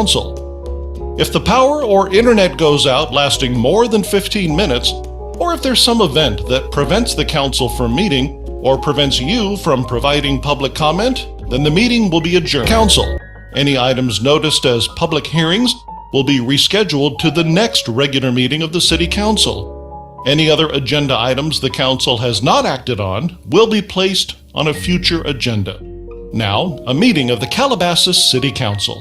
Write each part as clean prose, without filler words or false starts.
Council. If the power or internet goes out lasting more than 15 minutes, or if there's some event that prevents the Council from meeting or prevents you from providing public comment, then the meeting will be adjourned. Council. Any items noticed as public hearings will be rescheduled to the next regular meeting of the City Council. Any other agenda items the Council has not acted on will be placed on a future agenda. Now, a meeting of the Calabasas City Council.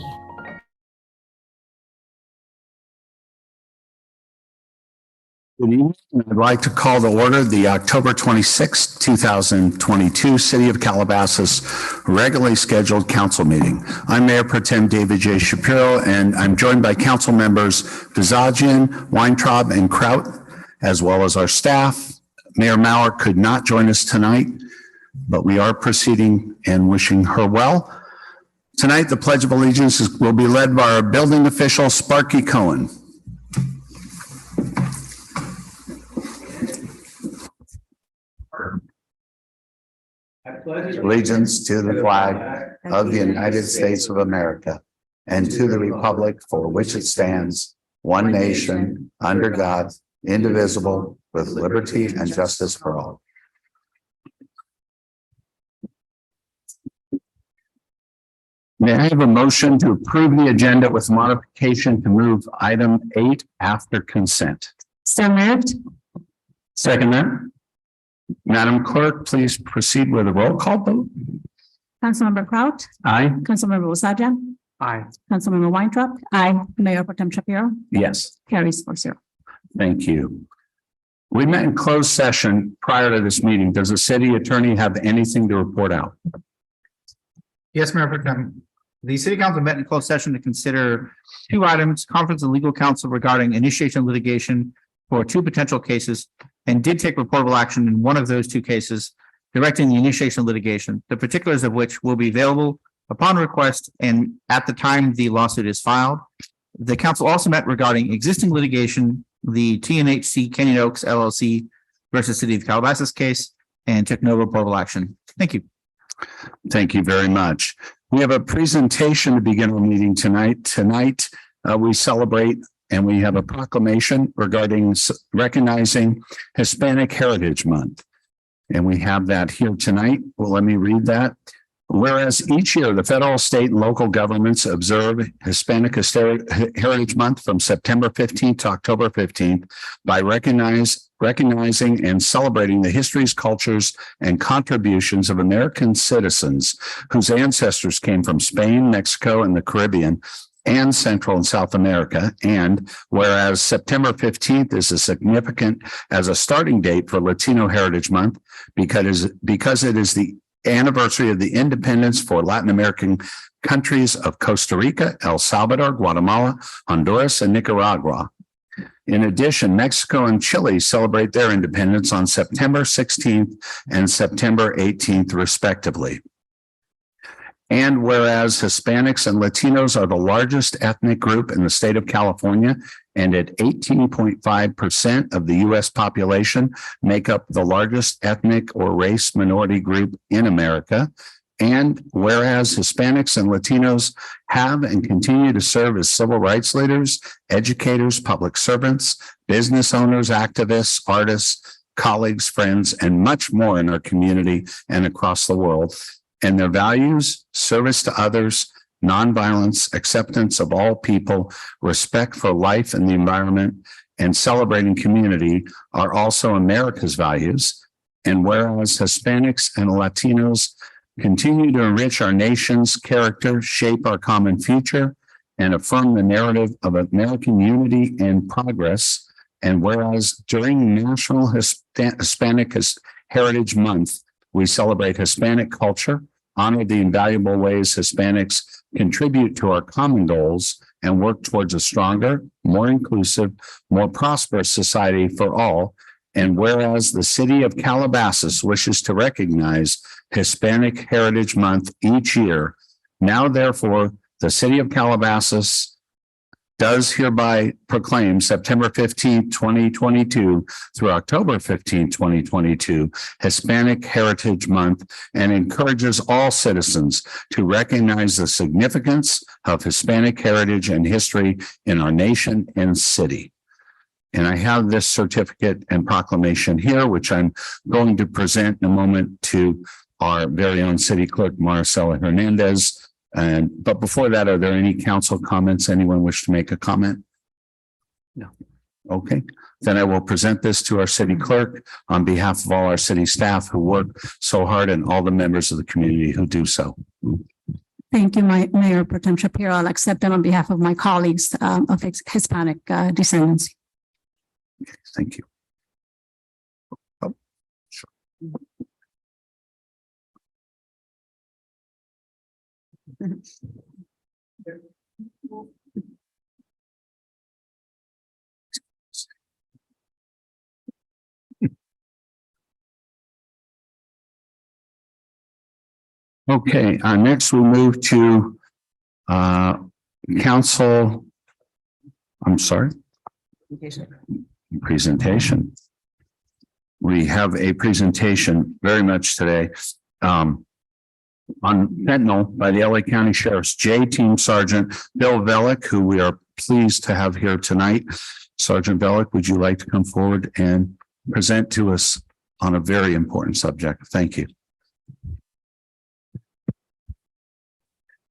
Good evening. I'd like to call to order the October 26, 2022 City of Calabasas regularly scheduled council meeting. I'm Mayor Pro Tem David J. Shapiro, and I'm joined by council members Vizagian, Weintraub, and Kraut, as well as our staff. Mayor Maurer could not join us tonight, but we are proceeding and wishing her well. Tonight, the Pledge of Allegiance will be led by our building official, Sparky Cohen. Allegiance to the flag of the United States of America and to the republic for which it stands, one nation, under God, indivisible, with liberty and justice for all. May I have a motion to approve the agenda with modification to move item 8 after consent? So moved. Second that. Madam Clerk, please proceed with a roll call vote. Councilmember Kraut. Aye. Councilmember Vizagian. Aye. Councilmember Weintraub. Aye. Mayor Pro Tem Shapiro. Yes. Carries 4-0. Thank you. We met in closed session prior to this meeting. Does the city attorney have anything to report out? Yes, Mayor Pro Tem. The City Council met in closed session to consider 2 items: conference and legal counsel regarding initiation of litigation for 2 potential cases, and did take reportable action in one of those 2 cases, directing the initiation of litigation, the particulars of which will be available upon request and at the time the lawsuit is filed. The council also met regarding existing litigation, the THNC Canyon Oaks LLC versus City of Calabasas case, and took no reportable action. Thank you. Thank you very much. We have a presentation to begin our meeting tonight. Tonight, we celebrate and we have a proclamation regarding recognizing Hispanic Heritage Month. And we have that here tonight. Well, let me read that. Whereas each year, the federal, state, and local governments observe Hispanic Heritage Month from September 15th to October 15th by recognizing and celebrating the histories, cultures, and contributions of American citizens whose ancestors came from Spain, Mexico, and the Caribbean, and Central and South America. And whereas September 15th is as significant as a starting date for Latino Heritage Month because it is the anniversary of the independence for Latin American countries of Costa Rica, El Salvador, Guatemala, Honduras, and Nicaragua. In addition, Mexico and Chile celebrate their independence on September 16th and September 18th, respectively. And whereas Hispanics and Latinos are the largest ethnic group in the state of California, and at 18.5% of the U.S. population make up the largest ethnic or race minority group in America. And whereas Hispanics and Latinos have and continue to serve as civil rights leaders, educators, public servants, business owners, activists, artists, colleagues, friends, and much more in our community and across the world. And their values, service to others, nonviolence, acceptance of all people, respect for life and the environment, and celebrating community are also America's values. And whereas Hispanics and Latinos continue to enrich our nation's character, shape our common future, and affirm the narrative of American unity and progress. And whereas during National Hispanic Heritage Month, we celebrate Hispanic culture, honor the invaluable ways Hispanics contribute to our common goals, and work towards a stronger, more inclusive, more prosperous society for all. And whereas the city of Calabasas wishes to recognize Hispanic Heritage Month each year, now therefore the city of Calabasas does hereby proclaim September 15th, 2022 through October 15th, 2022 Hispanic Heritage Month, and encourages all citizens to recognize the significance of Hispanic heritage and history in our nation and city. And I have this certificate and proclamation here, which I'm going to present in a moment to our very own city clerk, Maricela Hernandez. But before that, are there any council comments? Anyone wish to make a comment? No. Okay, then I will present this to our city clerk on behalf of all our city staff who work so hard and all the members of the community who do so. Thank you, Mayor Pro Tem Shapiro. I'll accept them on behalf of my colleagues of Hispanic descendants. Thank you. Oh, sure. Okay, next we move to council. I'm sorry. Presentation. We have a presentation very much today on fentanyl by the LA County Sheriff's J Team Sergeant Bill Velick, who we are pleased to have here tonight. Sergeant Velick, would you like to come forward and present to us on a very important subject? Thank you.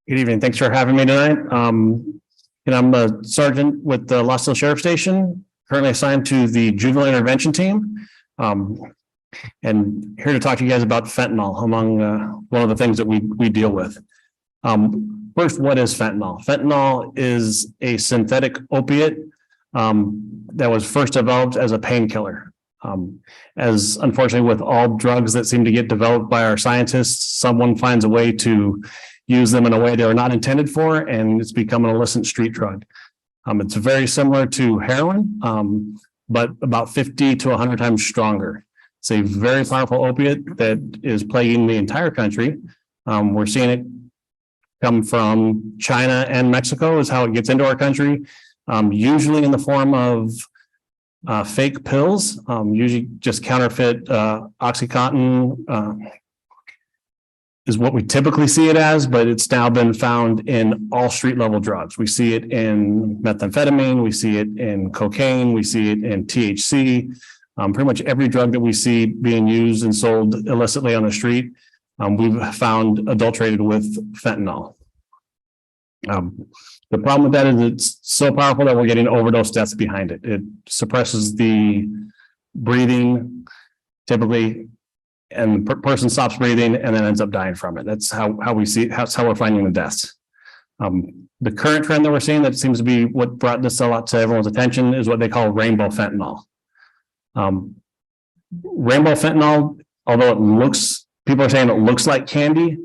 Good evening. Thanks for having me tonight. And I'm a sergeant with the Los Angeles Sheriff Station, currently assigned to the juvenile intervention team. And here to talk to you guys about fentanyl, among one of the things that we deal with. First, what is fentanyl? Fentanyl is a synthetic opiate that was first developed as a painkiller. As unfortunately with all drugs that seem to get developed by our scientists, someone finds a way to use them in a way they were not intended for, and it's become an illicit street drug. It's very similar to heroin, but about 50 to 100 times stronger. It's a very powerful opiate that is plaguing the entire country. We're seeing it come from China and Mexico is how it gets into our country, usually in the form of fake pills, usually just counterfeit OxyContin is what we typically see it as, but it's now been found in all street level drugs. We see it in methamphetamine, we see it in cocaine, we see it in THC. Pretty much every drug that we see being used and sold illicitly on the street, we've found adulterated with fentanyl. The problem with that is it's so powerful that we're getting overdose deaths behind it. It suppresses the breathing typically, and the person stops breathing and then ends up dying from it. That's how we see it. That's how we're finding the deaths. The current trend that we're seeing that seems to be what brought this a lot to everyone's attention is what they call rainbow fentanyl. Rainbow fentanyl, although people are saying it looks like candy.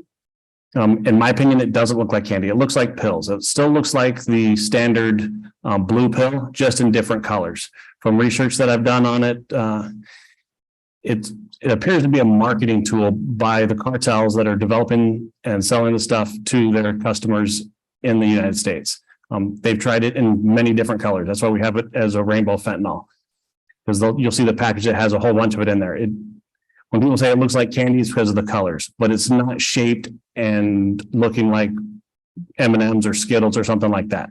In my opinion, it doesn't look like candy. It looks like pills. It still looks like the standard blue pill, just in different colors. From research that I've done on it, it appears to be a marketing tool by the cartels that are developing and selling the stuff to their customers in the United States. They've tried it in many different colors. That's why we have it as a rainbow fentanyl, because you'll see the package that has a whole bunch of it in there. When people say it looks like candy, it's because of the colors, but it's not shaped and looking like M&Ms or Skittles or something like that.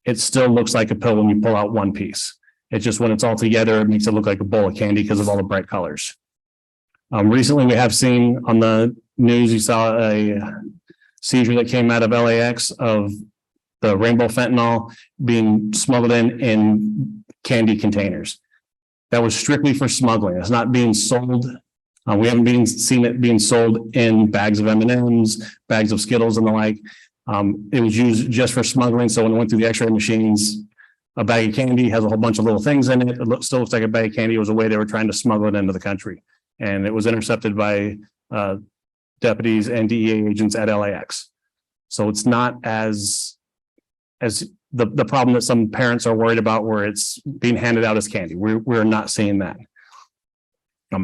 It still looks like a pill when you pull out one piece. It's just when it's all together, it makes it look like a bowl of candy because of all the bright colors. Recently, we have seen on the news, you saw a seizure that came out of LAX of the rainbow fentanyl being smuggled in candy containers. That was strictly for smuggling. It's not being sold. We haven't seen it being sold in bags of M&Ms, bags of Skittles and the like. It was used just for smuggling. So when it went through the X-ray machines, a bag of candy has a whole bunch of little things in it. It still looks like a bag of candy. It was a way they were trying to smuggle it into the country. And it was intercepted by deputies and DEA agents at LAX. So it's not as the problem that some parents are worried about where it's being handed out as candy. We're not seeing that.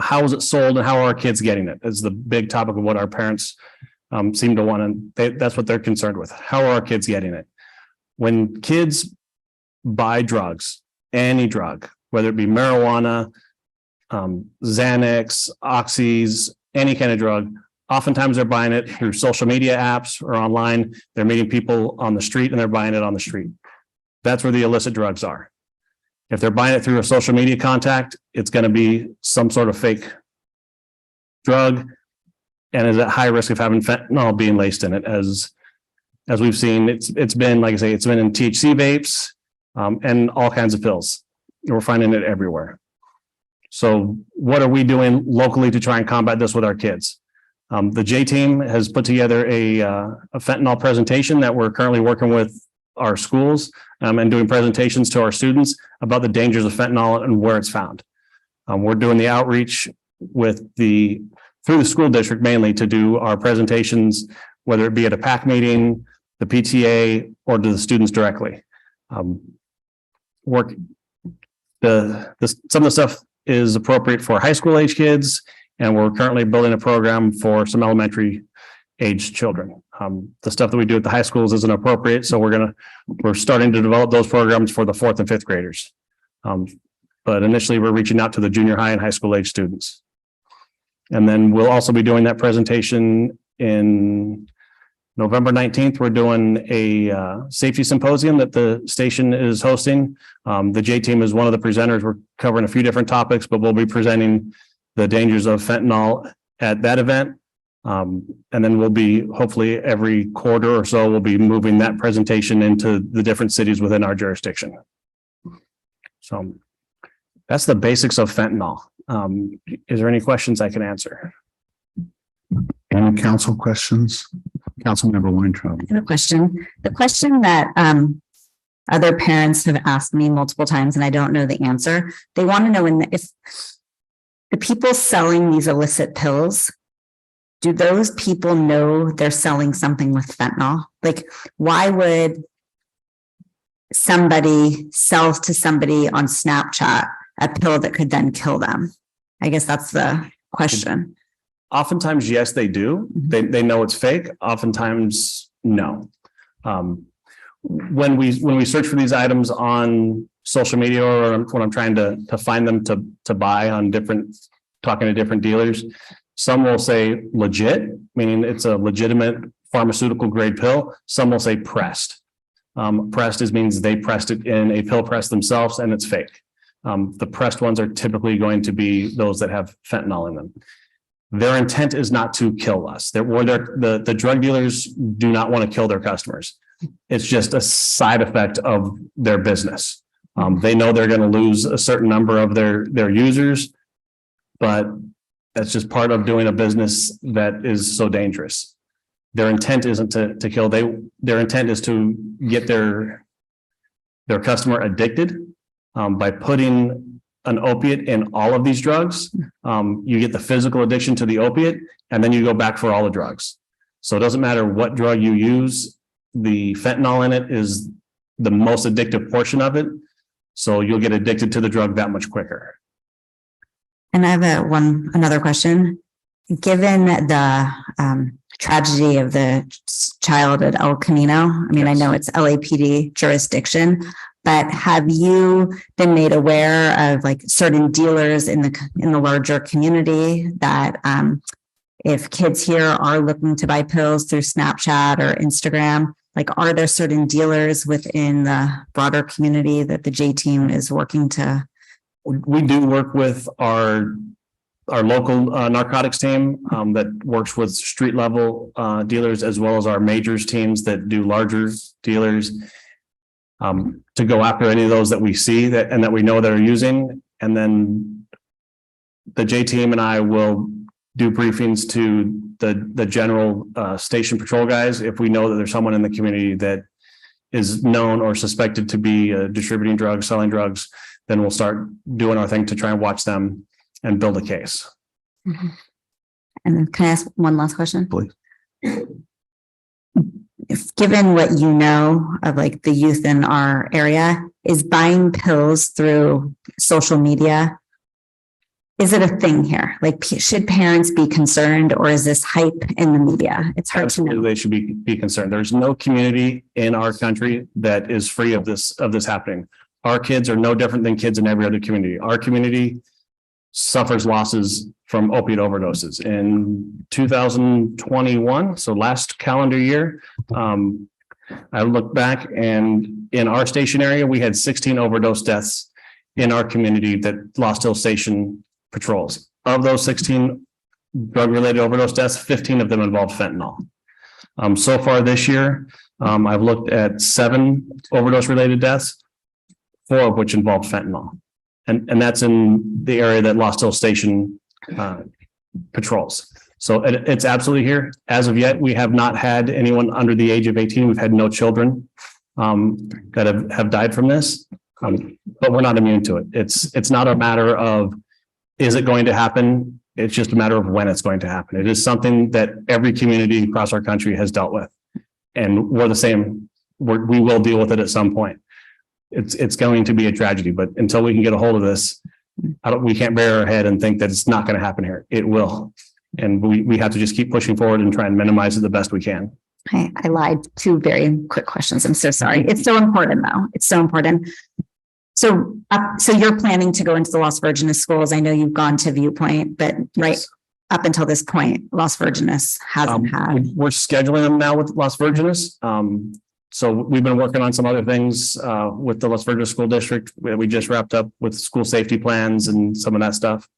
How is it sold and how are our kids getting it? Is the big topic of what our parents seem to want, and that's what they're concerned with. How are our kids getting it? When kids buy drugs, any drug, whether it be marijuana, Xanax, oxys, any kind of drug. Oftentimes they're buying it through social media apps or online. They're meeting people on the street and they're buying it on the street. That's where the illicit drugs are. If they're buying it through a social media contact, it's going to be some sort of fake drug and is at high risk of having fentanyl being laced in it. As we've seen, it's been, like I say, it's been in THC vapes and all kinds of pills. We're finding it everywhere. So what are we doing locally to try and combat this with our kids? The J team has put together a fentanyl presentation that we're currently working with our schools and doing presentations to our students about the dangers of fentanyl and where it's found. We're doing the outreach through the school district mainly to do our presentations, whether it be at a PAC meeting, the PTA, or to the students directly. Some of the stuff is appropriate for high school age kids, and we're currently building a program for some elementary age children. The stuff that we do at the high schools isn't appropriate, so we're starting to develop those programs for the 4th and 5th graders. But initially we're reaching out to the junior high and high school age students. And then we'll also be doing that presentation in November 19th. We're doing a safety symposium that the station is hosting. The J team is one of the presenters. We're covering a few different topics, but we'll be presenting the dangers of fentanyl at that event. And then we'll be, hopefully every quarter or so, we'll be moving that presentation into the different cities within our jurisdiction. So that's the basics of fentanyl. Is there any questions I can answer? Any council questions? Councilmember Weintraub. I have a question. The question that other parents have asked me multiple times, and I don't know the answer. They want to know if the people selling these illicit pills, do those people know they're selling something with fentanyl? Like, why would somebody sell to somebody on Snapchat a pill that could then kill them? I guess that's the question. Oftentimes, yes, they do. They know it's fake. Oftentimes, no. When we search for these items on social media or when I'm trying to find them to buy on talking to different dealers, some will say legit, meaning it's a legitimate pharmaceutical grade pill. Some will say pressed. Pressed means they pressed it in a pill press themselves and it's fake. The pressed ones are typically going to be those that have fentanyl in them. Their intent is not to kill us. The drug dealers do not want to kill their customers. It's just a side effect of their business. They know they're going to lose a certain number of their users, but that's just part of doing a business that is so dangerous. Their intent isn't to kill. Their intent is to get their customer addicted by putting an opiate in all of these drugs. You get the physical addiction to the opiate, and then you go back for all the drugs. So it doesn't matter what drug you use, the fentanyl in it is the most addictive portion of it. So you'll get addicted to the drug that much quicker. And I have another question. Given the tragedy of the child at El Camino, I mean, Yes. I know it's LAPD jurisdiction, but have you been made aware of like certain dealers in the larger community that if kids here are looking to buy pills through Snapchat or Instagram, like are there certain dealers within the broader community that the J team is working to? We do work with our local narcotics team that works with street level dealers, as well as our majors teams that do larger dealers to go after any of those that we see that we know that are using. And then the J team and I will do briefings to the general station patrol guys. If we know that there's someone in the community that is known or suspected to be distributing drugs, selling drugs, then we'll start doing our thing to try and watch them and build a case. Mm-hmm. And then can I ask one last question? Please. If given what you know of like the youth in our area, is buying pills through social media is it a thing here? Like, should parents be concerned, or is this hype in the media? It's hard to know. They should be concerned. There's no community in our country that is free of this happening. Our kids are no different than kids in every other community. Our community suffers losses from opiate overdoses. In 2021, so last calendar year, I looked back, and in our station area, we had 16 overdose deaths in our community that Lost Hill Station patrols. Of those 16 drug-related overdose deaths, 15 of them involved fentanyl. So far this year, I've looked at 7 overdose-related deaths, 4 of which involved fentanyl. And that's in the area that Lost Hill Station patrols. So it's absolutely here. As of yet, we have not had anyone under the age of 18. We've had no children that have died from this, but we're not immune to it. It's not a matter of, is it going to happen? It's just a matter of when it's going to happen. It is something that every community across our country has dealt with. And we're the same. We will deal with it at some point. It's going to be a tragedy, but until we can get a hold of this, we can't bury our head and think that it's not going to happen here. It will. And we have to just keep pushing forward and try and minimize it the best we can. I lied. 2 very quick questions. I'm so sorry. It's so important though. It's so important. So you're planning to go into the Las Virgenes schools. I know you've gone to Viewpoint, but right up until this point, Las Virgenes hasn't had. We're scheduling them now with Las Virgenes. So we've been working on some other things with the Las Virgenes School District. We just wrapped up with school safety plans and some of that stuff.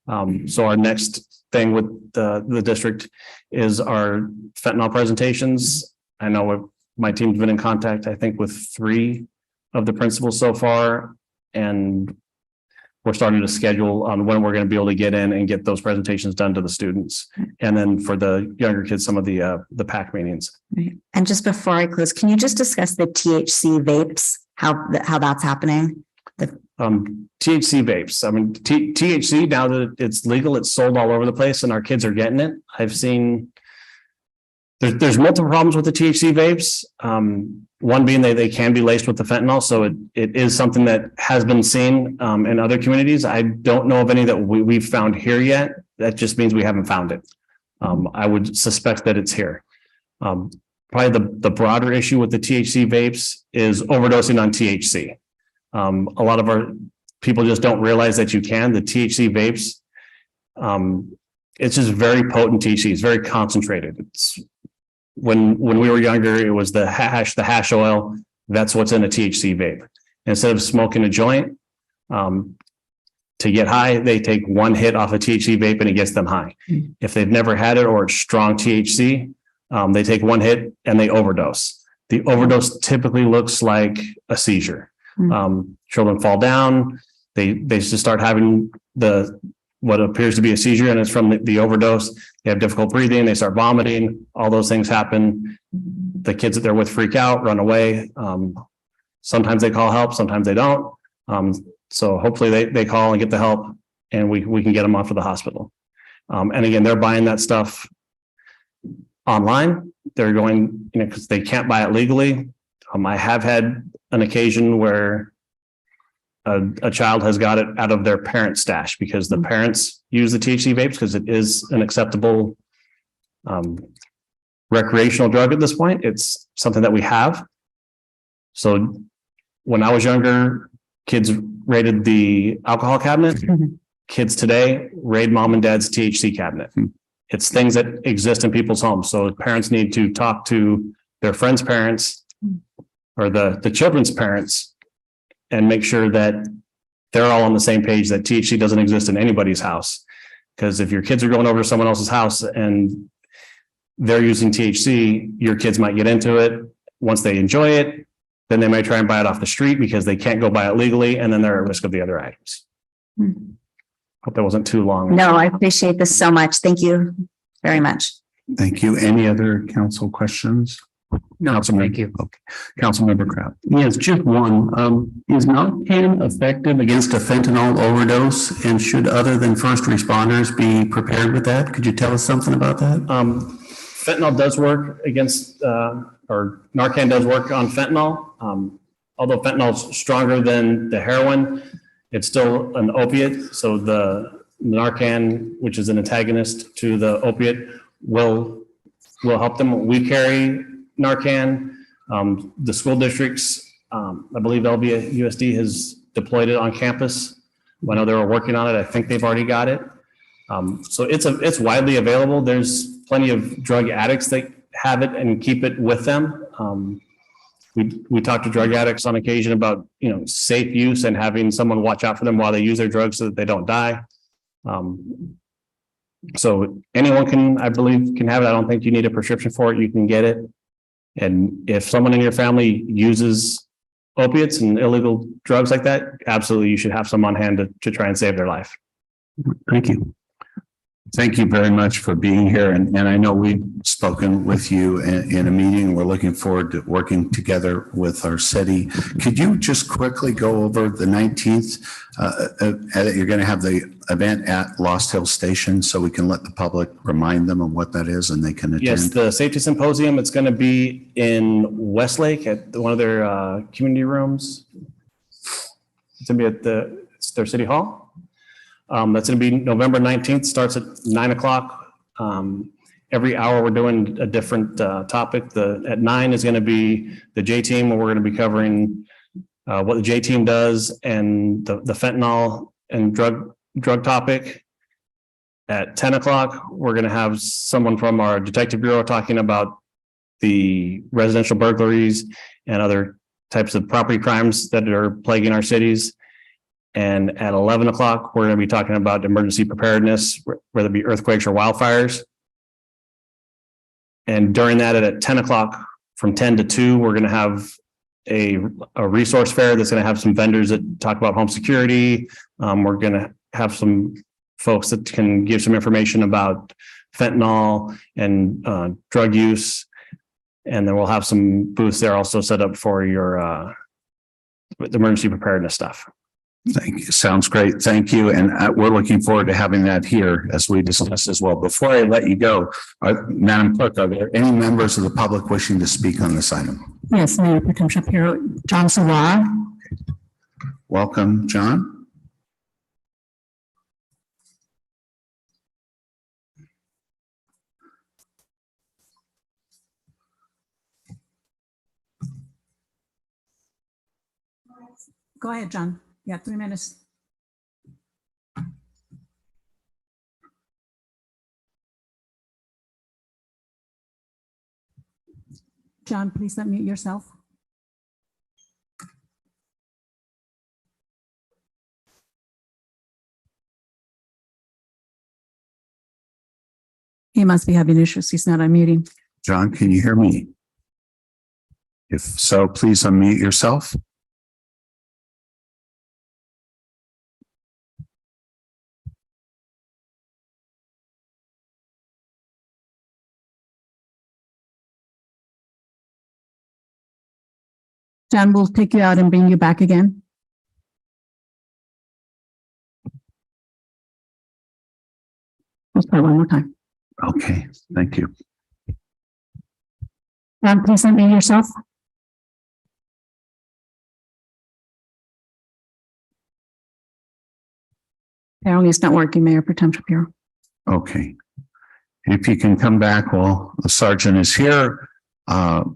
So our next thing with the district is our fentanyl presentations. I know my team's been in contact, I think, with 3 of the principals so far, and we're starting to schedule on when we're going to be able to get in and get those presentations done to the students. And then for the younger kids, some of the PAC meetings. Right. And just before I close, can you just discuss the THC vapes, how that's happening? THC vapes. I mean, THC, now that it's legal, it's sold all over the place and our kids are getting it. I've seen there's multiple problems with the THC vapes. One being they can be laced with the fentanyl. So it is something that has been seen in other communities. I don't know of any that we've found here yet. That just means we haven't found it. I would suspect that it's here. Probably the broader issue with the THC vapes is overdosing on THC. A lot of our people just don't realize that you can. The THC vapes, it's just very potent THC. It's very concentrated. It's when we were younger, it was the hash oil. That's what's in a THC vape. Instead of smoking a joint to get high, they take 1 hit off a THC vape and it gets them high. If they've never had it or it's strong THC, they take 1 hit and they overdose. The overdose typically looks like a seizure. Children fall down. They just start having what appears to be a seizure, and it's from the overdose. They have difficult breathing. They start vomiting. All those things happen. The kids that they're with freak out, run away. Sometimes they call help. Sometimes they don't. So hopefully they call and get the help, and we can get them off to the hospital. And again, they're buying that stuff online. They're going, because they can't buy it legally. I have had an occasion where a child has got it out of their parents' stash because the parents use the THC vapes because it is an acceptable recreational drug at this point. It's something that we have. So when I was younger, kids raided the alcohol cabinet. Kids today raid mom and dad's THC cabinet. It's things that exist in people's homes. So parents need to talk to their friends' parents or the children's parents and make sure that they're all on the same page, that THC doesn't exist in anybody's house. Because if your kids are going over to someone else's house and they're using THC, your kids might get into it. Once they enjoy it, then they might try and buy it off the street because they can't go buy it legally, and then they're at risk of the other items. Hope that wasn't too long. No, I appreciate this so much. Thank you very much. Thank you. Any other council questions? No, thank you. Okay. Councilmember Kraft. Yes, just one. Is Narcan effective against a fentanyl overdose? And should other than first responders be prepared with that? Could you tell us something about that? Fentanyl does work against, or Narcan does work on fentanyl. Although fentanyl is stronger than the heroin, it's still an opiate. So Narcan, which is an antagonist to the opiate, will help them. We carry Narcan. The school districts, I believe USD has deployed it on campus. I know they were working on it. I think they've already got it. So it's widely available. There's plenty of drug addicts that have it and keep it with them. We talk to drug addicts on occasion about, safe use and having someone watch out for them while they use their drugs so that they don't die. So anyone I believe can have it. I don't think you need a prescription for it. You can get it. And if someone in your family uses opiates and illegal drugs like that, absolutely, you should have some on hand to try and save their life. Thank you. Thank you very much for being here. And I know we've spoken with you in a meeting. We're looking forward to working together with our city. Could you just quickly go over the 19th? You're going to have the event at Lost Hill Station, so we can let the public remind them of what that is and they can attend. Yes, the safety symposium, it's going to be in Westlake at one of their community rooms. It's going to be at it's their city hall. That's going to be November 19th, starts at 9 o'clock. Every hour we're doing a different topic. At 9 is going to be the J team, where we're going to be covering what the J team does and the fentanyl and drug topic. At 10 o'clock, we're going to have someone from our detective bureau talking about the residential burglaries and other types of property crimes that are plaguing our cities. And at 11 o'clock, we're going to be talking about emergency preparedness, whether it be earthquakes or wildfires. And during that, at 10 o'clock, from 10 to 2, we're going to have a resource fair that's going to have some vendors that talk about home security. We're going to have some folks that can give some information about fentanyl and drug use. And then we'll have some booths there also set up for your the emergency preparedness stuff. Thank you. Sounds great. Thank you. And we're looking forward to having that here as we discuss as well. Before I let you go, Madam Clerk, are there any members of the public wishing to speak on this item? Yes, Mayor Pro Tem Shapiro, John Sawara. Welcome, John. Go ahead, John. You have 3 minutes. John, please unmute yourself. He must be having issues. He's not unmuting. John, can you hear me? If so, please unmute yourself. John, we'll take you out and bring you back again. Let's try one more time. Okay, thank you. John, please unmute yourself. Apparently it's not working, Mayor Pro Tem Shapiro. Okay. If you can come back while the sergeant is here,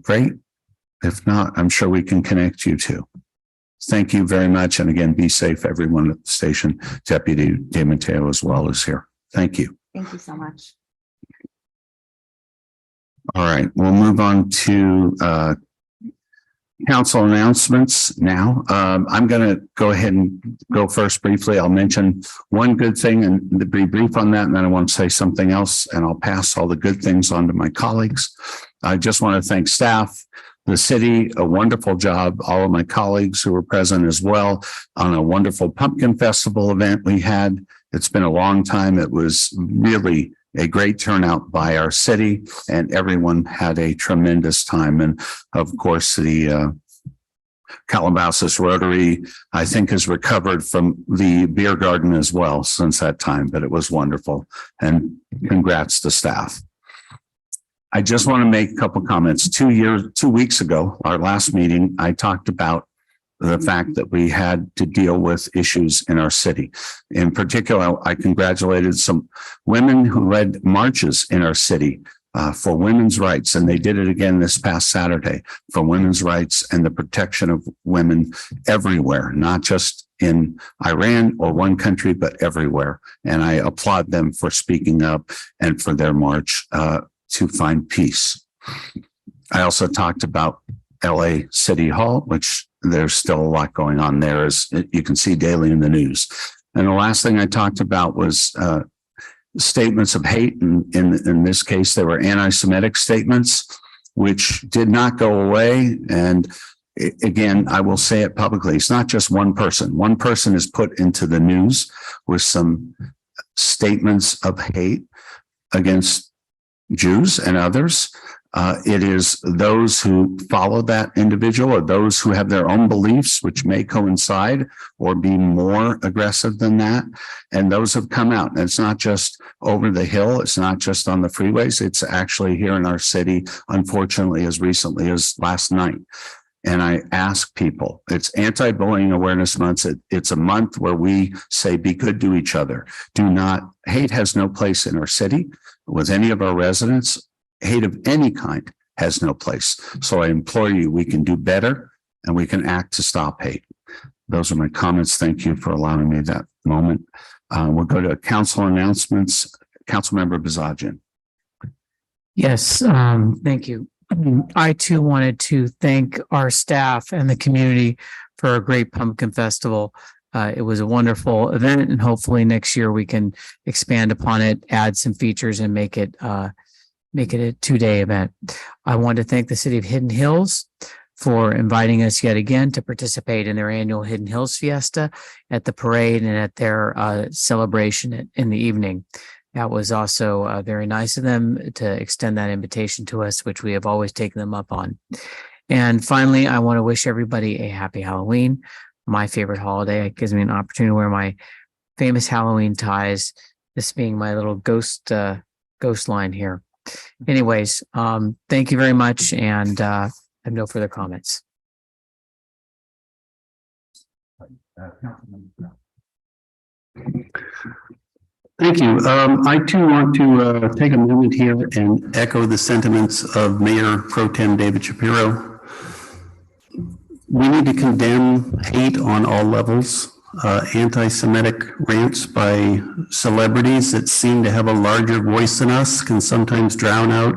great. If not, I'm sure we can connect you too. Thank you very much. And again, be safe, everyone at the station. Deputy DeMatteo as well is here. Thank you. Thank you so much. All right, we'll move on to council announcements now. I'm going to go ahead and go first briefly. I'll mention one good thing and be brief on that, and then I want to say something else, and I'll pass all the good things on to my colleagues. I just want to thank staff, the city, a wonderful job, all of my colleagues who were present as well on a wonderful pumpkin festival event we had. It's been a long time. It was really a great turnout by our city, and everyone had a tremendous time. And of course, the Calabasas Rotary, I think, has recovered from the beer garden as well since that time, but it was wonderful. And congrats to staff. I just want to make a couple comments. 2 weeks ago, our last meeting, I talked about the fact that we had to deal with issues in our city. In particular, I congratulated some women who led marches in our city for women's rights, and they did it again this past Saturday for women's rights and the protection of women everywhere, not just in Iran or one country, but everywhere. And I applaud them for speaking up and for their march to find peace. I also talked about LA City Hall, which there's still a lot going on there, as you can see daily in the news. And the last thing I talked about was statements of hate. In this case, they were anti-Semitic statements, which did not go away. And again, I will say it publicly. It's not just one person. One person is put into the news with some statements of hate against Jews and others. It is those who follow that individual or those who have their own beliefs, which may coincide or be more aggressive than that. And those have come out. And it's not just over the hill. It's not just on the freeways. It's actually here in our city, unfortunately, as recently as last night. And I ask people, it's Anti-Bullying Awareness Month. It's a month where we say, be good to each other. Hate has no place in our city with any of our residents. Hate of any kind has no place. So I implore you, we can do better and we can act to stop hate. Those are my comments. Thank you for allowing me that moment. We'll go to council announcements. Councilmember Bazagian. Yes, thank you. I too wanted to thank our staff and the community for a great pumpkin festival. It was a wonderful event, and hopefully next year we can expand upon it, add some features, and make it a 2-day event. I want to thank the city of Hidden Hills for inviting us yet again to participate in their annual Hidden Hills Fiesta at the parade and at their celebration in the evening. That was also very nice of them to extend that invitation to us, which we have always taken them up on. And finally, I want to wish everybody a happy Halloween, my favorite holiday. It gives me an opportunity to wear my famous Halloween ties, this being my little ghost line here. Anyways, thank you very much, and I have no further comments. Thank you. I too want to take a moment here and echo the sentiments of Mayor Pro Tem David Shapiro. We need to condemn hate on all levels. Anti-Semitic rants by celebrities that seem to have a larger voice than us can sometimes drown out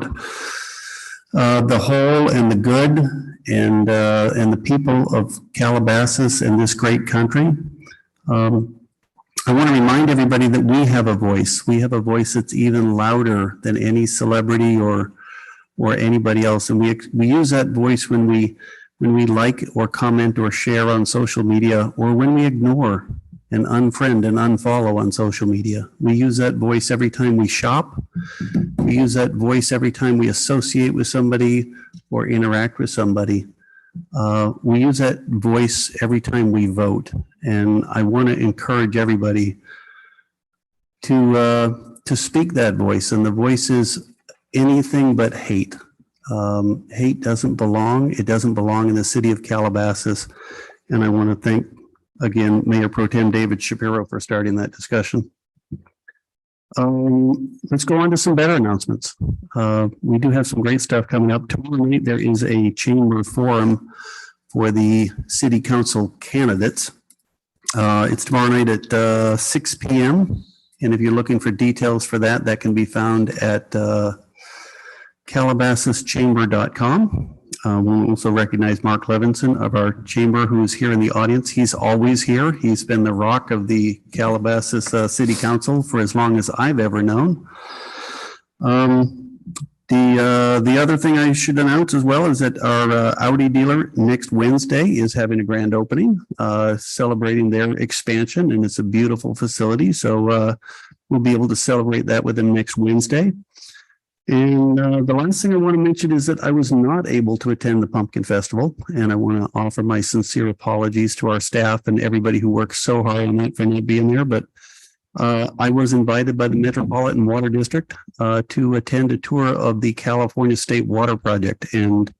the whole and the good and the people of Calabasas and this great country. I want to remind everybody that we have a voice. We have a voice that's even louder than any celebrity or anybody else, and we use that voice when we like or comment or share on social media, or when we ignore and unfriend and unfollow on social media. We use that voice every time we shop. We use that voice every time we associate with somebody or interact with somebody. We use that voice every time we vote. And I want to encourage everybody to speak that voice. And the voice is anything but hate. Hate doesn't belong. It doesn't belong in the city of Calabasas. And I want to thank, again, Mayor Pro Tem David Shapiro for starting that discussion. Let's go on to some better announcements. We do have some great stuff coming up. Tomorrow night, there is a chamber forum for the city council candidates. It's tomorrow night at 6 p.m. And if you're looking for details for that, that can be found at calabasaschamber.com. We'll also recognize Mark Levinson of our chamber, who is here in the audience. He's always here. He's been the rock of the Calabasas City Council for as long as I've ever known. The other thing I should announce as well is that our Audi dealer next Wednesday is having a grand opening, celebrating their expansion, and it's a beautiful facility. So we'll be able to celebrate that with them next Wednesday. And the last thing I want to mention is that I was not able to attend the Pumpkin Festival, and I want to offer my sincere apologies to our staff and everybody who worked so hard on that for not being there. But I was invited by the Metropolitan Water District to attend a tour of the California State Water Project, and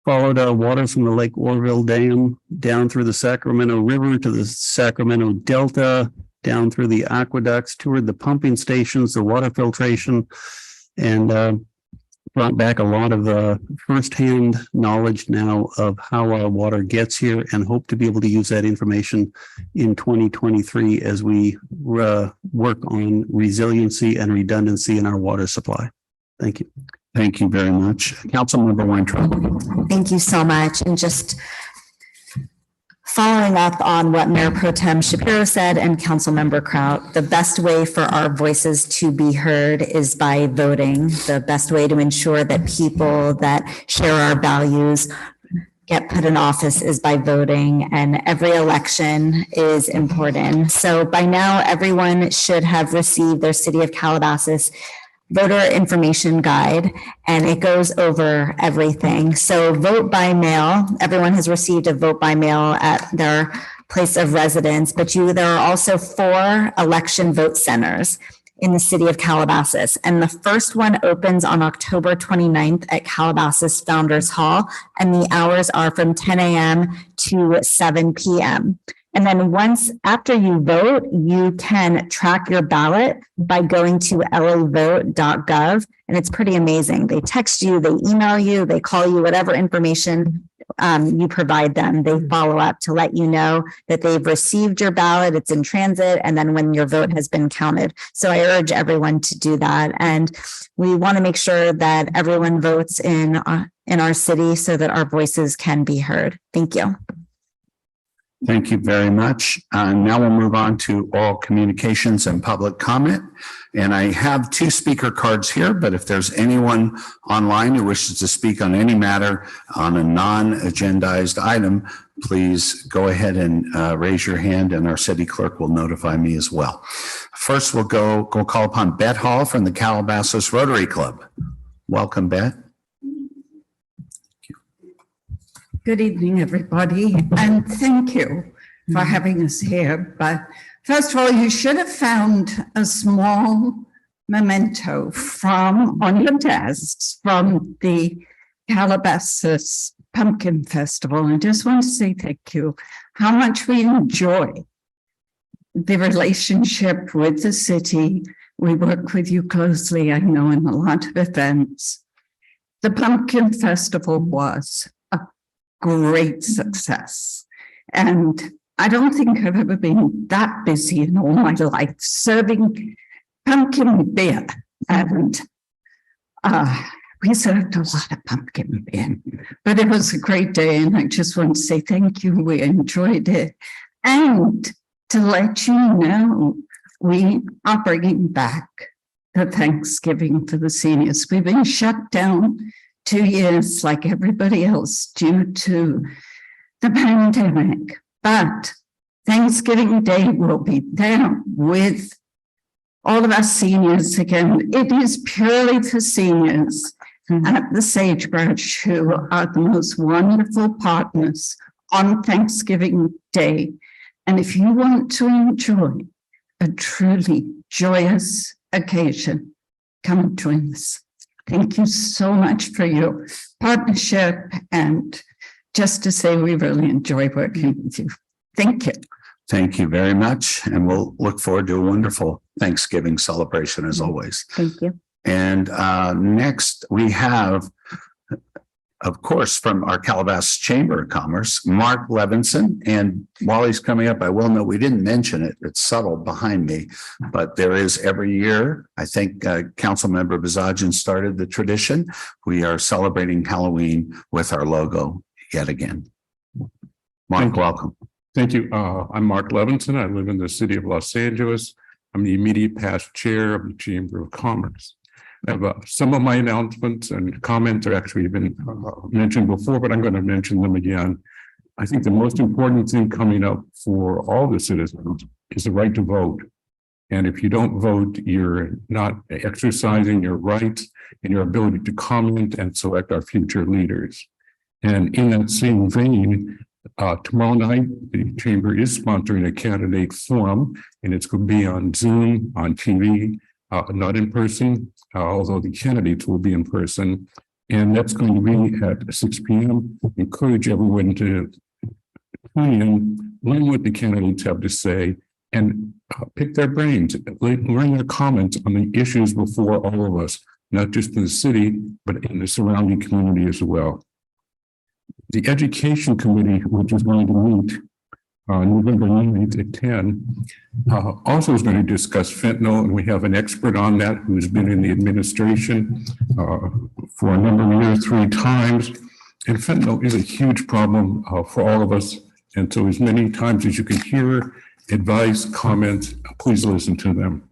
followed water from the Lake Orville Dam down through the Sacramento River to the Sacramento Delta, down through the aqueducts, toured the pumping stations, the water filtration, and brought back a lot of firsthand knowledge now of how our water gets here, and hope to be able to use that information in 2023 as we work on resiliency and redundancy in our water supply. Thank you. Thank you very much. Councilmember Weintraub. Thank you so much. And just following up on what Mayor Pro Tem Shapiro said and Councilmember Kraut, the best way for our voices to be heard is by voting. The best way to ensure that people that share our values get put in office is by voting, and every election is important. So by now, everyone should have received their City of Calabasas voter information guide, and it goes over everything. So vote by mail. Everyone has received a vote by mail at their place of residence, but there are also 4 election vote centers in the city of Calabasas. And the first one opens on October 29th at Calabasas Founders Hall, and the hours are from 10 a.m. to 7 p.m. And then after you vote, you can track your ballot by going to lavote.gov. And it's pretty amazing. They text you, they email you, they call you, whatever information you provide them, they follow up to let you know that they've received your ballot, it's in transit, and then when your vote has been counted. So I urge everyone to do that. And we want to make sure that everyone votes in our city so that our voices can be heard. Thank you. Thank you very much. Now we'll move on to all communications and public comment. And I have 2 speaker cards here, but if there's anyone online who wishes to speak on any matter on a non-agendized item, please go ahead and raise your hand, and our city clerk will notify me as well. First, we'll call upon Bet Hall from the Calabasas Rotary Club. Welcome, Bet. Good evening, everybody, and thank you for having us here. But first of all, you should have found a small memento on your desks from the Calabasas Pumpkin Festival. I just want to say thank you, how much we enjoy the relationship with the city. We work with you closely, I know, in a lot of events. The Pumpkin Festival was great success. And I don't think I've ever been that busy in all my life serving pumpkin beer. And we served a lot of pumpkin beer, but it was a great day. And I just want to say thank you. We enjoyed it. And to let you know, we are bringing back the Thanksgiving for the seniors. We've been shut down 2 years like everybody else due to the pandemic, but Thanksgiving Day will be there with all of us seniors again. It is purely for seniors at the Sagebrush, who are the most wonderful partners on Thanksgiving Day. And if you want to enjoy a truly joyous occasion, come and join us. Thank you so much for your partnership, and just to say we really enjoy working with you. Thank you. Thank you very much. And we'll look forward to a wonderful Thanksgiving celebration as always. Thank you. And next we have, of course, from our Calabasas Chamber of Commerce, Mark Levinson. And while he's coming up, I will note we didn't mention it. It's subtle behind me, but there is every year, I think Councilmember Bazagian started the tradition. We are celebrating Halloween with our logo yet again. Mark, welcome. Thank you. I'm Mark Levinson. I live in the city of Los Angeles. I'm the immediate past chair of the Chamber of Commerce. I have some of my announcements and comments are actually been mentioned before, but I'm going to mention them again. I think the most important thing coming up for all the citizens is the right to vote. And if you don't vote, you're not exercising your rights and your ability to comment and select our future leaders. And in that same vein, tomorrow night, the Chamber is sponsoring a candidate forum, and it's going to be on Zoom, on TV, not in person, although the candidates will be in person. And that's going to be at 6 p.m. Encourage everyone to tune in, learn what the candidates have to say, and pick their brains, learn their comments on the issues before all of us, not just in the city, but in the surrounding community as well. The Education Committee, which is going to meet on November 9th at 10, also is going to discuss fentanyl, and we have an expert on that who's been in the administration for a number of years, 3 times. And fentanyl is a huge problem for all of us. And so as many times as you can hear advice, comments, please listen to them.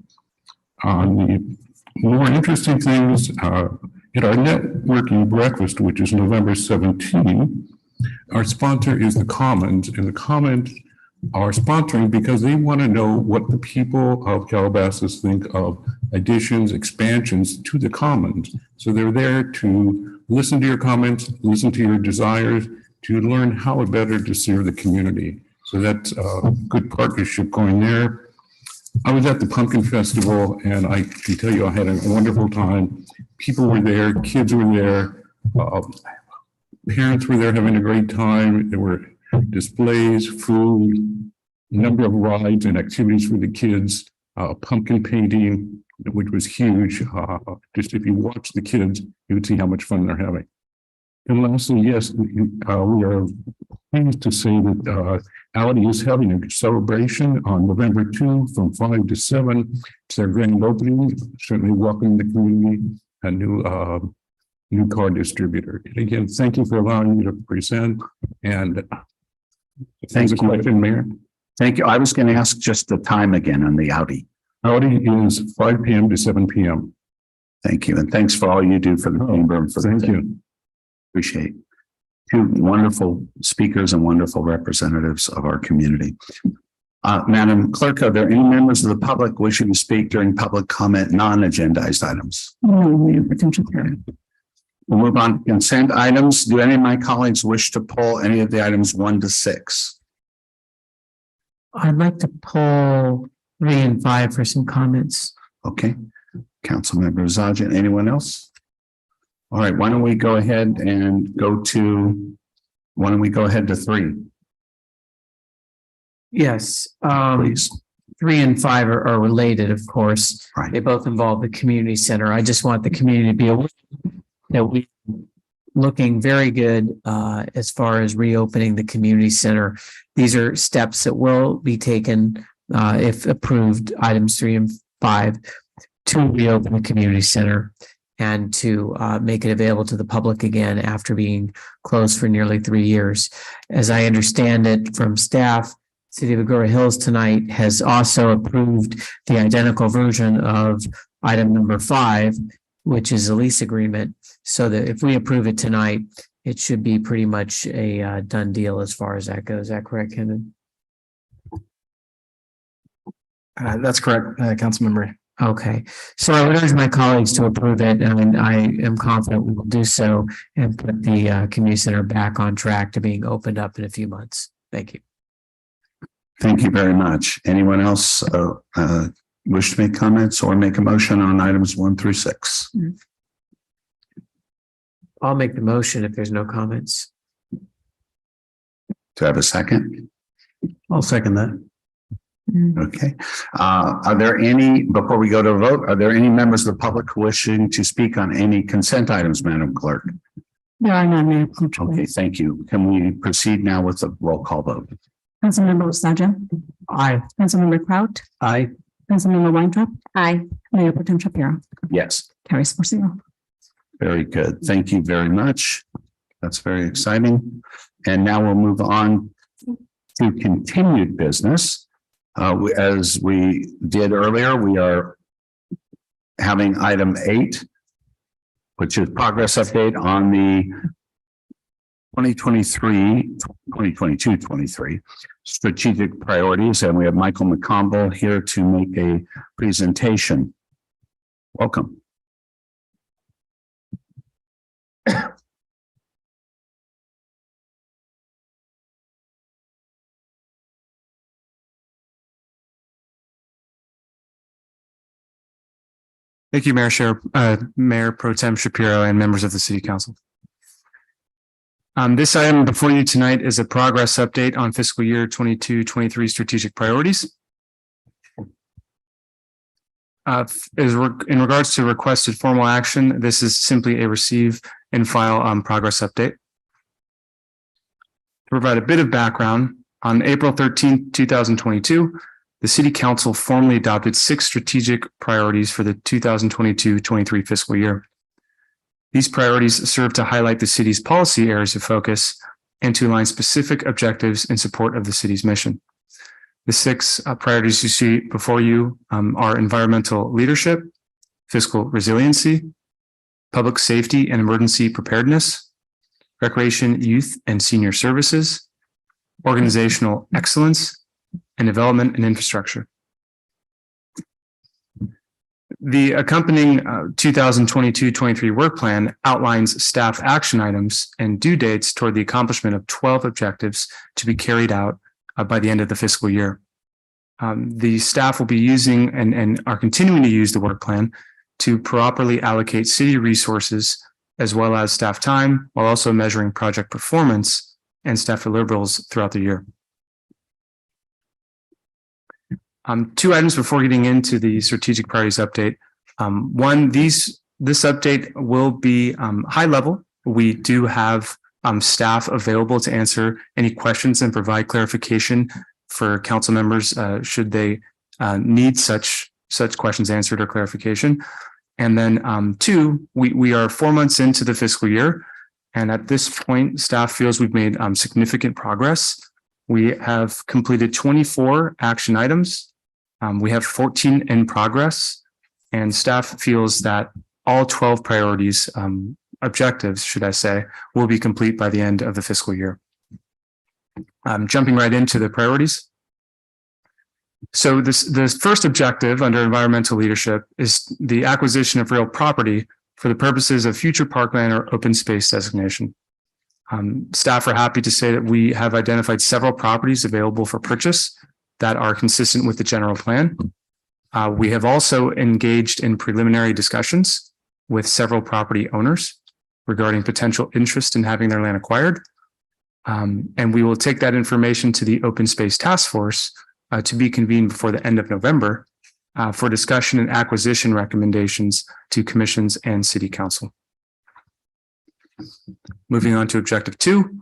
The more interesting things, at our networking breakfast, which is November 17, our sponsor is the Commons, and the Commons are sponsoring because they want to know what the people of Calabasas think of additions, expansions to the Commons. So they're there to listen to your comments, listen to your desires, to learn how better to serve the community. So that's a good partnership going there. I was at the Pumpkin Festival, and I can tell you I had a wonderful time. People were there, kids were there, parents were there having a great time. There were displays, food, number of rides and activities for the kids, pumpkin painting, which was huge. Just if you watch the kids, you would see how much fun they're having. And lastly, yes, we are pleased to say that Audi is having a celebration on November 2 from 5 to 7. It's their grand opening. Certainly welcome the community, a new car distributor. And again, thank you for allowing me to present. And Thank you, question, Mayor. Thank you. I was going to ask just the time again on the Audi. Audi is 5 p.m. to 7 p.m. Thank you. And thanks for all you do for the chamber and for Thank you. Appreciate 2 wonderful speakers and wonderful representatives of our community. Madam Clerk, are there any members of the public wishing to speak during public comment, non-agendized items? No, Mayor Potential Chair. We'll move on to consent items. Do any of my colleagues wish to pull any of the items 1 to 6? I'd like to pull 3 and 5 for some comments. Okay. Councilmember Zajan, anyone else? All right, why don't we go ahead to 3? Yes, Please. 3 and 5 are related, of course. Right. They both involve the community center. I just want the community to be aware that we looking very good as far as reopening the community center. These are steps that will be taken if approved, items 3 and 5, to reopen the community center and to make it available to the public again after being closed for nearly 3 years. As I understand it from staff, City of Agoura Hills tonight has also approved the identical version of item number 5, which is a lease agreement. So that if we approve it tonight, it should be pretty much a done deal as far as that goes. Is that correct, Kevin? That's correct, Councilmember. Okay, so I would urge my colleagues to approve it, and I am confident we will do so and put the community center back on track to being opened up in a few months. Thank you. Thank you very much. Anyone else wish to make comments or make a motion on items 1 through 6? I'll make the motion if there's no comments. Do I have a second? I'll second that. Okay. Are there any, before we go to a vote, are there any members of the public wishing to speak on any consent items, Madam Clerk? There are none, Mayor Potential. Okay, thank you. Can we proceed now with the roll call vote? Councilmember Zaja. Aye. Councilmember Kraut. Aye. Councilmember Weintraub. Aye. Mayor Potential Shapiro. Yes. Carries 4-0. Very good. Thank you very much. That's very exciting. And now we'll move on to continued business. As we did earlier, we are having item 8, which is progress update on the 2022-23 strategic priorities. And we have Michael McConville here to make a presentation. Welcome. Thank you, Mayor Pro Tem Shapiro and members of the City Council. This item before you tonight is a progress update on fiscal year 22-23 strategic priorities. In regards to requested formal action, this is simply a receive and file progress update. To provide a bit of background, on April 13, 2022, the City Council formally adopted 6 strategic priorities for the 2022-23 fiscal year. These priorities serve to highlight the city's policy areas of focus and to align specific objectives in support of the city's mission. The 6 priorities you see before you are environmental leadership, fiscal resiliency, public safety and emergency preparedness, recreation, youth and senior services, organizational excellence, and development and infrastructure. The accompanying 2022-23 work plan outlines staff action items and due dates toward the accomplishment of 12 objectives to be carried out by the end of the fiscal year. The staff will be using and are continuing to use the work plan to properly allocate city resources as well as staff time, while also measuring project performance and staff deliverables throughout the year. 2 items before getting into the strategic priorities update. One, this update will be high level. We do have staff available to answer any questions and provide clarification for council members should they need such questions answered or clarification. And then 2, we are 4 months into the fiscal year. And at this point, staff feels we've made significant progress. We have completed 24 action items. We have 14 in progress, and staff feels that all 12 priorities, objectives, should I say, will be complete by the end of the fiscal year. Jumping right into the priorities. So the first objective under environmental leadership is the acquisition of real property for the purposes of future parkland or open space designation. Staff are happy to say that we have identified several properties available for purchase that are consistent with the general plan. We have also engaged in preliminary discussions with several property owners regarding potential interest in having their land acquired. And we will take that information to the Open Space Task Force to be convened before the end of November for discussion and acquisition recommendations to commissions and city council. Moving on to objective 2,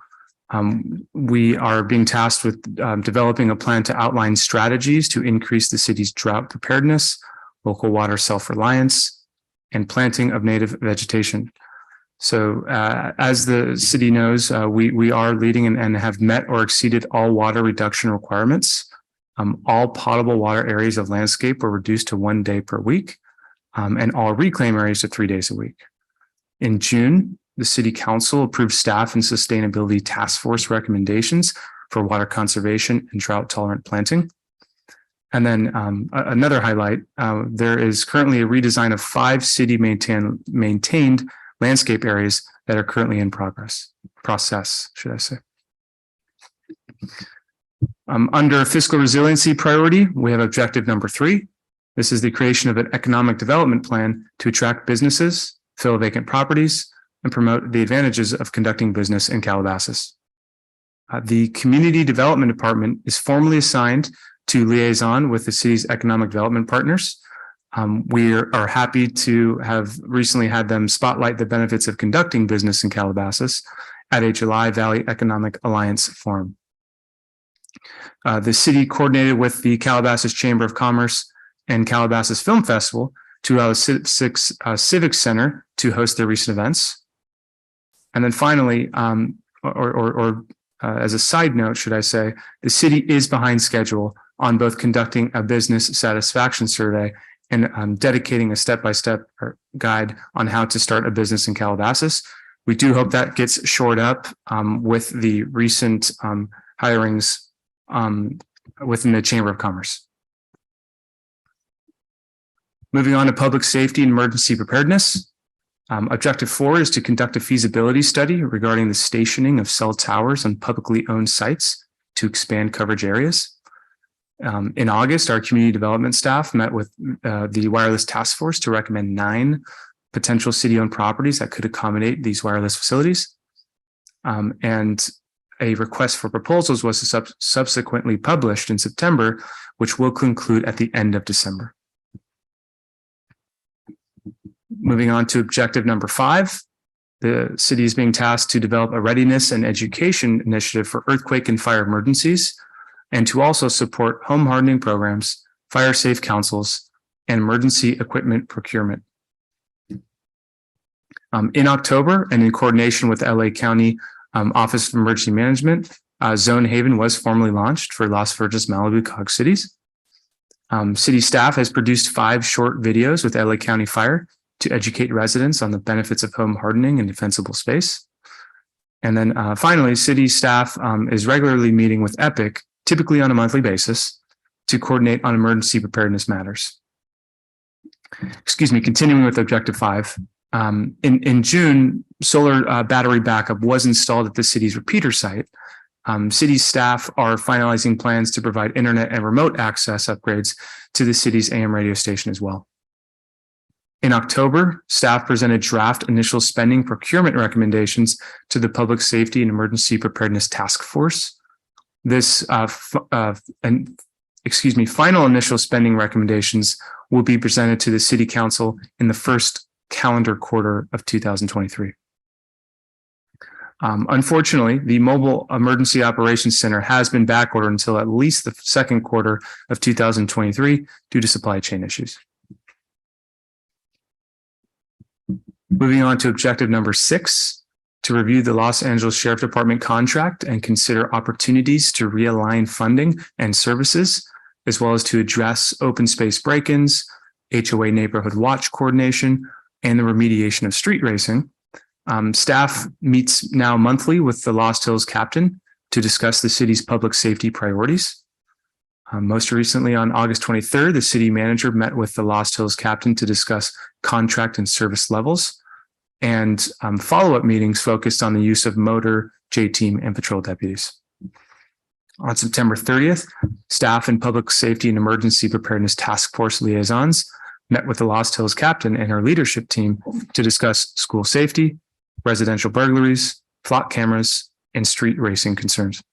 we are being tasked with developing a plan to outline strategies to increase the city's drought preparedness, local water self-reliance, and planting of native vegetation. So as the city knows, we are leading and have met or exceeded all water reduction requirements. All potable water areas of landscape were reduced to 1 day per week, and all reclaim areas to 3 days a week. In June, the City Council approved staff and sustainability task force recommendations for water conservation and drought tolerant planting. And then another highlight, there is currently a redesign of 5 city maintained landscape areas that are currently in process, should I say. Under fiscal resiliency priority, we have objective number 3. This is the creation of an economic development plan to attract businesses, fill vacant properties, and promote the advantages of conducting business in Calabasas. The Community Development Department is formally assigned to liaison with the city's economic development partners. We are happy to have recently had them spotlight the benefits of conducting business in Calabasas at a July Valley Economic Alliance Forum. The city coordinated with the Calabasas Chamber of Commerce and Calabasas Film Festival to allow the Civic Center to host their recent events. And then finally, as a side note, should I say, the city is behind schedule on both conducting a business satisfaction survey and dedicating a step-by-step guide on how to start a business in Calabasas. We do hope that gets shored up with the recent hirings within the Chamber of Commerce. Moving on to public safety and emergency preparedness. Objective 4 is to conduct a feasibility study regarding the stationing of cell towers on publicly owned sites to expand coverage areas. In August, our community development staff met with the wireless task force to recommend 9 potential city-owned properties that could accommodate these wireless facilities. And a request for proposals was subsequently published in September, which will conclude at the end of December. Moving on to objective number 5, the city is being tasked to develop a readiness and education initiative for earthquake and fire emergencies, and to also support home hardening programs, fire safe councils, and emergency equipment procurement. In October, and in coordination with LA County Office of Emergency Management, Zone Haven was formally launched for Las Virgenes, Malibu, Cog cities. City staff has produced 5 short videos with LA County Fire to educate residents on the benefits of home hardening and defensible space. And then finally, city staff is regularly meeting with EPIC, typically on a monthly basis, to coordinate on emergency preparedness matters. Excuse me, continuing with objective 5. In June, solar battery backup was installed at the city's repeater site. City staff are finalizing plans to provide internet and remote access upgrades to the city's AM radio station as well. In October, staff presented draft initial spending procurement recommendations to the Public Safety and Emergency Preparedness Task Force. This final initial spending recommendations will be presented to the City Council in the first calendar quarter of 2023. Unfortunately, the Mobile Emergency Operations Center has been backordered until at least the second quarter of 2023 due to supply chain issues. Moving on to objective number 6, to review the Los Angeles Sheriff Department contract and consider opportunities to realign funding and services, as well as to address open space break-ins, HOA neighborhood watch coordination, and the remediation of street racing. Staff meets now monthly with the Lost Hills captain to discuss the city's public safety priorities. Most recently, on August 23rd, the city manager met with the Lost Hills captain to discuss contract and service levels, and follow-up meetings focused on the use of motor, J-team, and patrol deputies. On September 30th, staff and public safety and emergency preparedness task force liaisons met with the Lost Hills captain and her leadership team to discuss school safety, residential burglaries, flock cameras, and street racing concerns.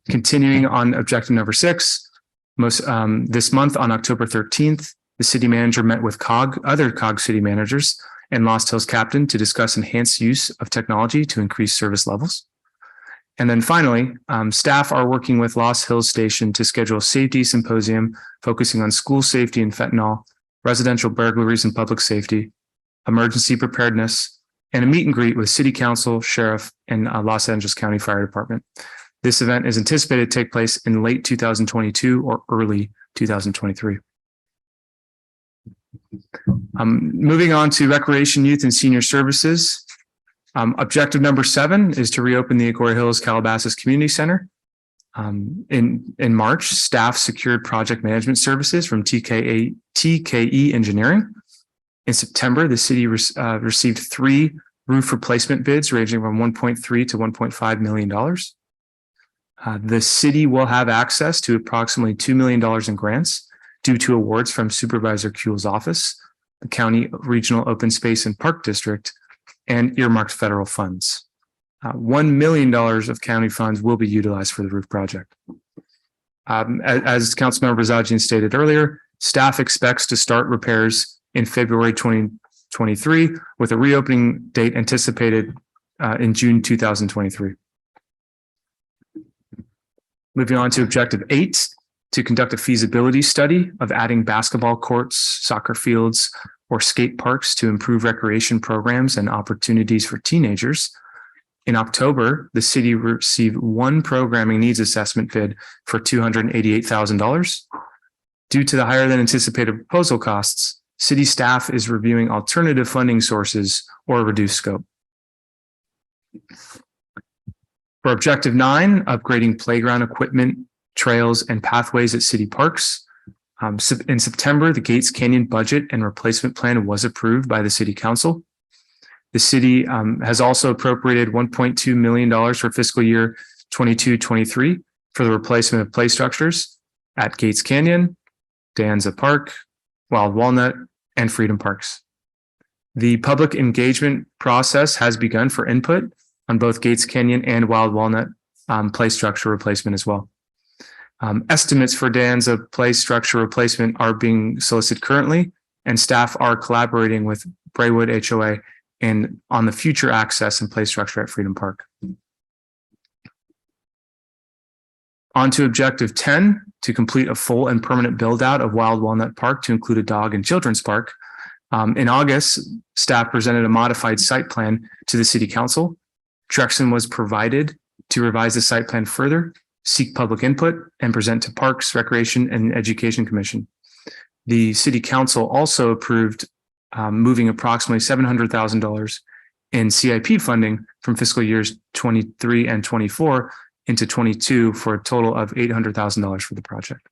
Continuing on objective number 6, this month on October 13th, the city manager met with other COG city managers and Lost Hills captain to discuss enhanced use of technology to increase service levels. And then finally, staff are working with Lost Hills Station to schedule a safety symposium focusing on school safety and fentanyl, residential burglaries and public safety, emergency preparedness, and a meet and greet with City Council, Sheriff, and Los Angeles County Fire Department. This event is anticipated to take place in late 2022 or early 2023. Moving on to Recreation, Youth, and Senior Services. Objective number 7 is to reopen the Agoura Hills Calabasas Community Center. In March, staff secured project management services from TKE Engineering. In September, the city received 3 roof replacement bids ranging from $1.3 to $1.5 million. The city will have access to approximately $2 million in grants due to awards from Supervisor Kuehl's office, the County Regional Open Space and Park District, and earmarked federal funds. $1 million of county funds will be utilized for the roof project. As Councilmember Zajian stated earlier, staff expects to start repairs in February 2023 with a reopening date anticipated in June 2023. Moving on to objective 8, to conduct a feasibility study of adding basketball courts, soccer fields, or skate parks to improve recreation programs and opportunities for teenagers. In October, the city received 1 programming needs assessment bid for $288,000. Due to the higher than anticipated proposal costs, city staff is reviewing alternative funding sources or reduced scope. For objective 9, upgrading playground equipment, trails, and pathways at city parks. In September, the Gates Canyon budget and replacement plan was approved by the City Council. The city has also appropriated $1.2 million for fiscal year 22-23 for the replacement of play structures at Gates Canyon, Danza Park, Wild Walnut, and Freedom Parks. The public engagement process has begun for input on both Gates Canyon and Wild Walnut play structure replacement as well. Estimates for Danza play structure replacement are being solicited currently, and staff are collaborating with Braywood HOA and on the future access and play structure at Freedom Park. On to objective 10, to complete a full and permanent build out of Wild Walnut Park to include a dog and children's park. In August, staff presented a modified site plan to the City Council. Direction was provided to revise the site plan further, seek public input, and present to Parks, Recreation, and Education Commission. The City Council also approved moving approximately $700,000 in CIP funding from fiscal years 23 and 24 into 22 for a total of $800,000 for the project.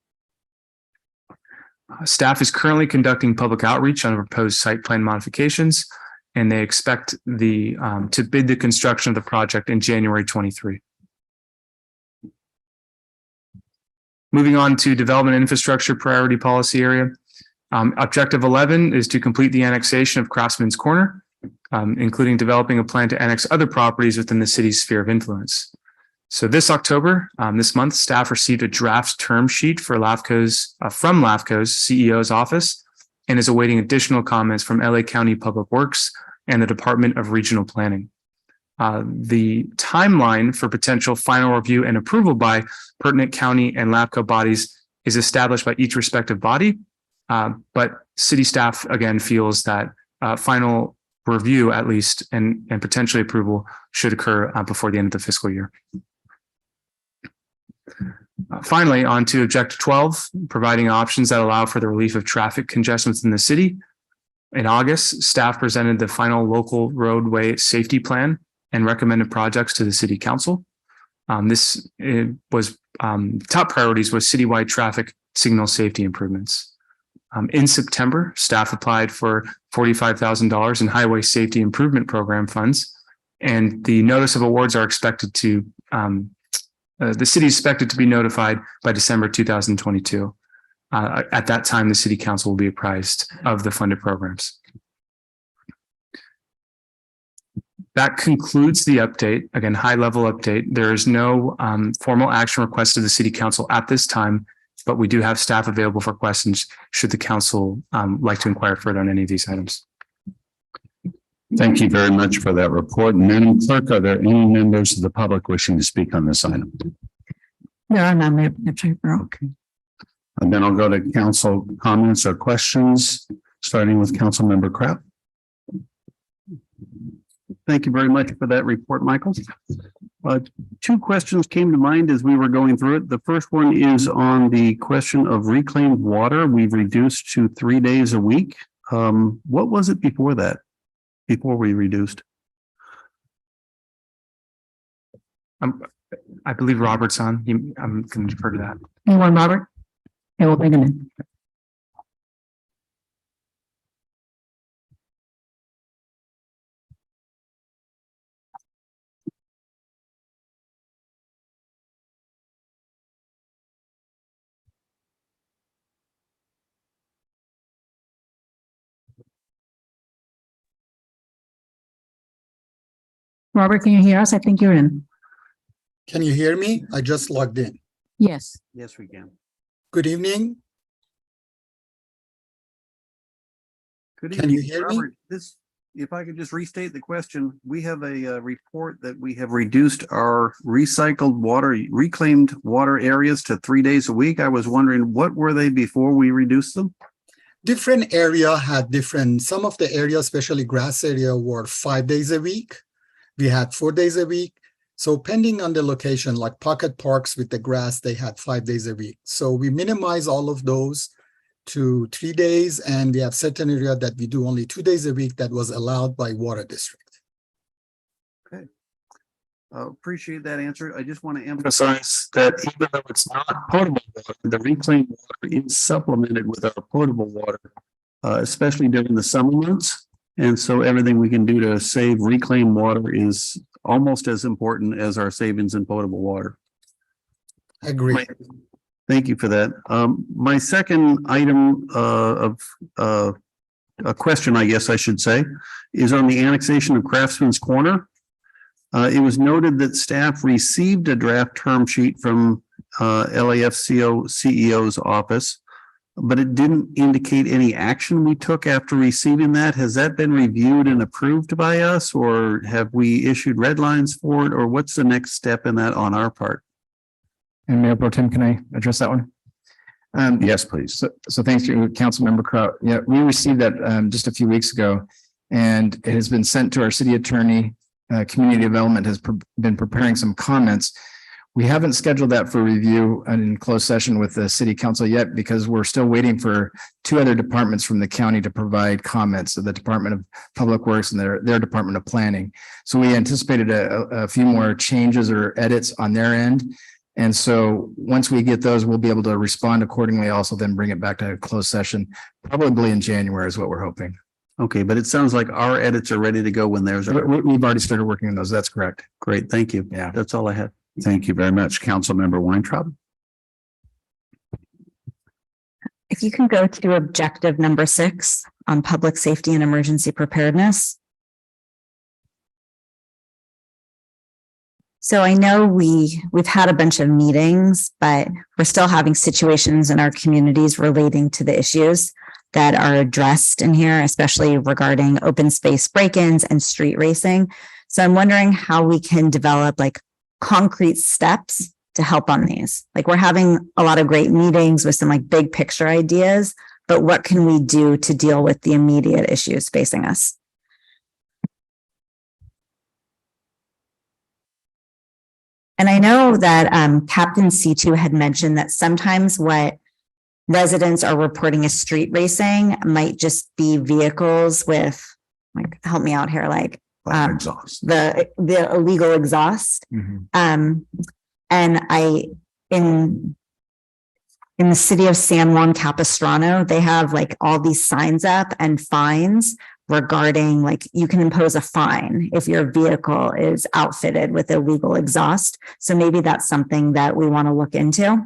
Staff is currently conducting public outreach on proposed site plan modifications, and they expect to bid the construction of the project in January 23. Moving on to development infrastructure priority policy area. Objective 11 is to complete the annexation of Craftsman's Corner, including developing a plan to annex other properties within the city's sphere of influence. So this October, this month, staff received a draft term sheet for from LAFCO's CEO's office and is awaiting additional comments from LA County Public Works and the Department of Regional Planning. The timeline for potential final review and approval by pertinent county and LAFCO bodies is established by each respective body, but city staff again feels that final review at least and potentially approval should occur before the end of the fiscal year. Finally, on to objective 12, providing options that allow for the relief of traffic congestion within the city. In August, staff presented the final local roadway safety plan and recommended projects to the City Council. Top priorities was citywide traffic signal safety improvements. In September, staff applied for $45,000 in highway safety improvement program funds, and the notice of awards are expected to the city is expected to be notified by December 2022. At that time, the City Council will be apprised of the funded programs. That concludes the update. Again, high-level update. There is no formal action requested of the City Council at this time, but we do have staff available for questions should the council like to inquire further on any of these items. Thank you very much for that report. Madam Clerk, are there any members of the public wishing to speak on this item? There are none, Mayor Pro Tem Shapiro. Okay. And then I'll go to council comments or questions, starting with Councilmember Kraft. Thank you very much for that report, Michael. Two questions came to mind as we were going through it. The first one is on the question of reclaimed water. We've reduced to 3 days a week. What was it before that? Before we reduced? I believe Robert's on. I'm going to defer to that. You want Robert? Okay, we'll bring him in. Robert, can you hear us? I think you're in. Can you hear me? I just logged in. Yes. Yes, we can. Good evening. Good Can you hear me? Robert, if I could just restate the question, we have a report that we have reduced our reclaimed water areas to 3 days a week. I was wondering, what were they before we reduced them? Different area had different, some of the areas, especially grass area, were 5 days a week. We had 4 days a week. So depending on the location, like pocket parks with the grass, they had 5 days a week. So we minimize all of those to 3 days, and we have certain area that we do only 2 days a week that was allowed by water district. Okay. Appreciate that answer. I just want to emphasize that even though it's not potable water, the reclaimed water is supplemented with our potable water, especially during the summer months. And so everything we can do to save reclaimed water is almost as important as our savings in potable water. Agree. Thank you for that. My second item of a question, I guess I should say, is on the annexation of Craftsman's Corner. It was noted that staff received a draft term sheet from LAFCO CEO's office, but it didn't indicate any action we took after receiving that. Has that been reviewed and approved by us, or have we issued red lines for it, or what's the next step in that on our part? And Mayor Pro Tem, can I address that one? Yes, please. So thanks to Councilmember Kraut. Yeah, we received that just a few weeks ago, and it has been sent to our city attorney. Community Development has been preparing some comments. We haven't scheduled that for review in closed session with the city council yet, because we're still waiting for two other departments from the county to provide comments, so the Department of Public Works and their Department of Planning. So we anticipated a few more changes or edits on their end. And so once we get those, we'll be able to respond accordingly, also then bring it back to a closed session, probably in January is what we're hoping. Okay, but it sounds like our edits are ready to go when theirs are. We've already started working on those. That's correct. Great, thank you. Yeah. That's all I had. Thank you very much. Councilmember Weintraub. If you can go to objective number 6 on public safety and emergency preparedness. So I know we've had a bunch of meetings, but we're still having situations in our communities relating to the issues that are addressed in here, especially regarding open space break-ins and street racing. So I'm wondering how we can develop like concrete steps to help on these. Like, we're having a lot of great meetings with some like big picture ideas, but what can we do to deal with the immediate issues facing us? And I know that Captain C2 had mentioned that sometimes what residents are reporting as street racing might just be vehicles with, like, help me out here, like Exhaust. the illegal exhaust. Mm-hmm. And in the city of San Juan Capistrano, they have like all these signs up and fines regarding, like, you can impose a fine if your vehicle is outfitted with illegal exhaust. So maybe that's something that we want to look into.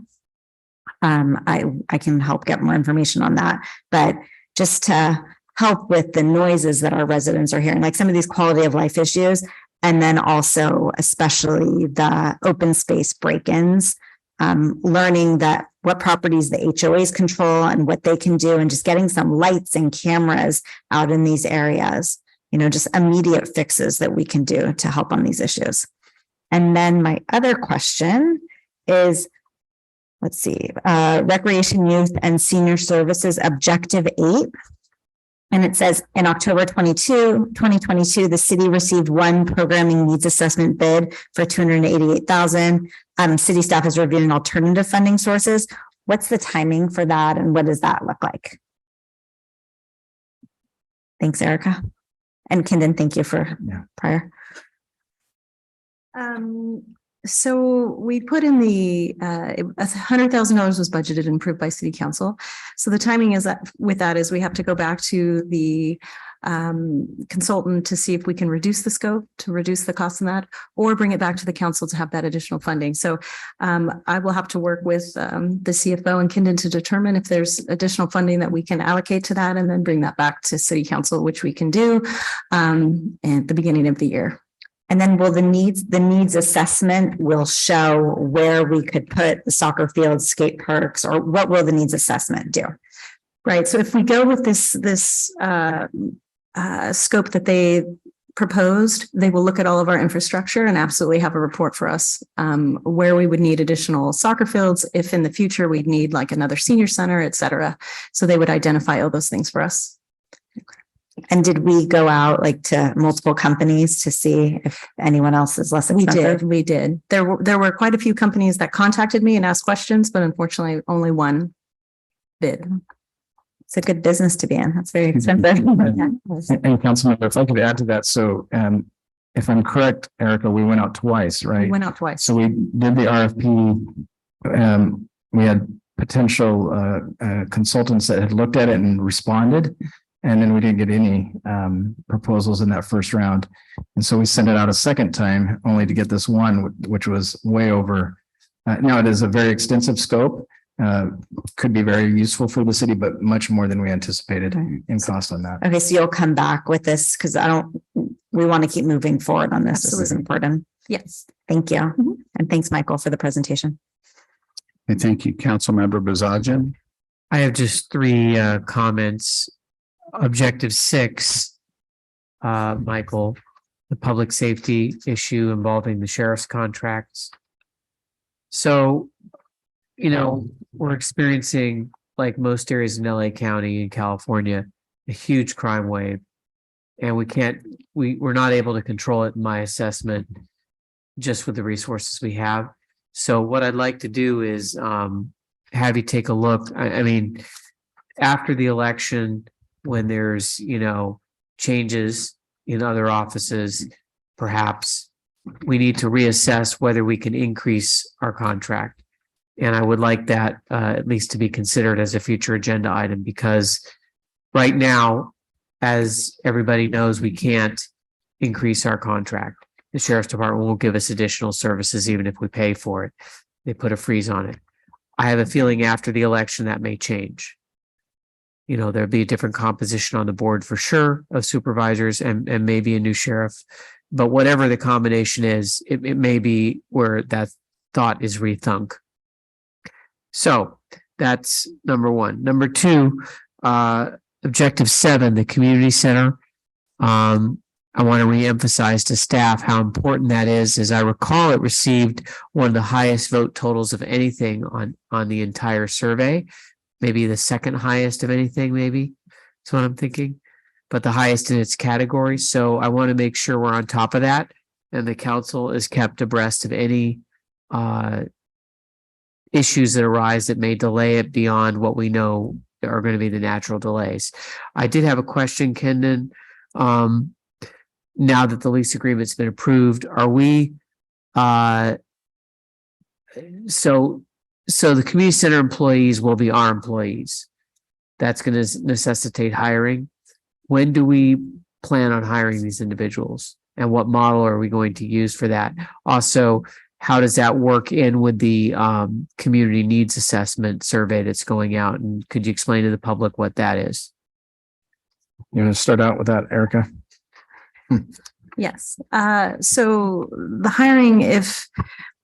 I can help get more information on that, but just to help with the noises that our residents are hearing, like some of these quality of life issues, and then also especially the open space break-ins, learning that what properties the HOAs control and what they can do, and just getting some lights and cameras out in these areas, just immediate fixes that we can do to help on these issues. And then my other question is, let's see, Recreation, Youth, and Senior Services, Objective 8. And it says, in October 2022, the city received one programming needs assessment bid for $288,000. City staff is reviewing alternative funding sources. What's the timing for that, and what does that look like? Thanks, Erica. And Kendon, thank you for prior. So we put in the $100,000 was budgeted and approved by City Council. So the timing is that with that is we have to go back to the consultant to see if we can reduce the scope, to reduce the cost in that, or bring it back to the council to have that additional funding. So I will have to work with the CFO and Kendon to determine if there's additional funding that we can allocate to that, and then bring that back to City Council, which we can do at the beginning of the year. And then will the needs assessment will show where we could put the soccer fields, skate parks, or what will the needs assessment do? Right. So if we go with this scope that they proposed, they will look at all of our infrastructure and absolutely have a report for us where we would need additional soccer fields, if in the future we'd need like another senior center, et cetera. So they would identify all those things for us. And did we go out like to multiple companies to see if anyone else is less expensive? We did. There were quite a few companies that contacted me and asked questions, but unfortunately only one bid. It's a good business to be in. That's very expensive. And Councilmember, if I could add to that. So if I'm correct, Erica, we went out twice, right? We went out twice. So we did the RFP. We had potential consultants that had looked at it and responded. And then we didn't get any proposals in that first round. And so we sent it out a second time, only to get this one, which was way over Now, it is a very extensive scope, could be very useful for the city, but much more than we anticipated in cost on that. Okay, so you'll come back with this because we want to keep moving forward on this. This is important. Yes. Thank you. And thanks, Michael, for the presentation. Okay, thank you, Councilmember Bazagian. I have just three comments. Objective 6, Michael, the public safety issue involving the sheriff's contracts. So, we're experiencing, like most areas in LA County in California, a huge crime wave. And we're not able to control it in my assessment, just with the resources we have. So what I'd like to do is have you take a look. I mean, after the election, when there's, changes in other offices, perhaps we need to reassess whether we can increase our contract. And I would like that at least to be considered as a future agenda item, because right now, as everybody knows, we can't increase our contract. The sheriff's department won't give us additional services even if we pay for it. They put a freeze on it. I have a feeling after the election that may change. There'll be a different composition on the board for sure of supervisors and maybe a new sheriff. But whatever the combination is, it may be where that thought is rethunk. So that's number one. Number two, Objective 7, the community center. I want to reemphasize to staff how important that is. As I recall, it received one of the highest vote totals of anything on the entire survey. Maybe the second highest of anything, maybe. That's what I'm thinking. But the highest in its category. So I want to make sure we're on top of that. And the council is kept abreast of any issues that arise that may delay it beyond what we know are going to be the natural delays. I did have a question, Kendon. Now that the lease agreement's been approved, are we so the community center employees will be our employees. That's going to necessitate hiring. When do we plan on hiring these individuals? And what model are we going to use for that? Also, how does that work in with the community needs assessment survey that's going out? And could you explain to the public what that is? You want to start out with that, Erica? Yes. So the hiring, if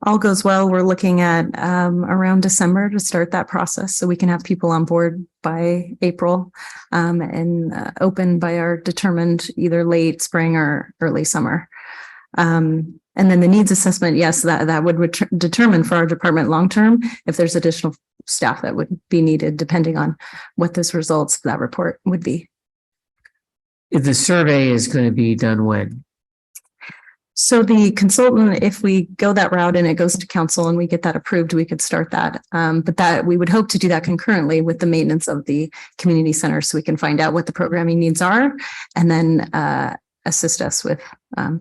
all goes well, we're looking at around December to start that process so we can have people on board by April and open by our determined either late spring or early summer. And then the needs assessment, yes, that would determine for our department long-term if there's additional staff that would be needed depending on what those results of that report would be. If the survey is going to be done when? So the consultant, if we go that route and it goes to council and we get that approved, we could start that. But that we would hope to do that concurrently with the maintenance of the community center so we can find out what the programming needs are and then assist us with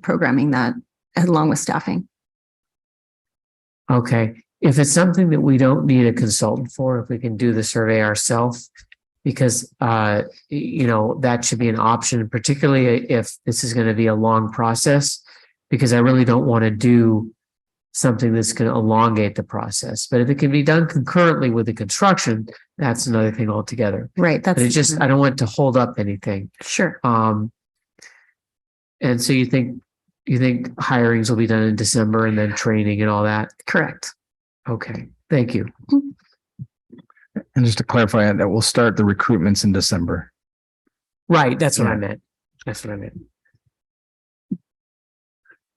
programming that along with staffing. Okay. If it's something that we don't need a consultant for, if we can do the survey ourselves, because, that should be an option, particularly if this is going to be a long process, because I really don't want to do something that's going to elongate the process. But if it can be done concurrently with the construction, that's another thing altogether. Right. But it just, I don't want it to hold up anything. Sure. And so you think hirings will be done in December and then training and all that? Correct. Okay. Thank you. And just to clarify that we'll start the recruitments in December. Right. That's what I meant. That's what I meant.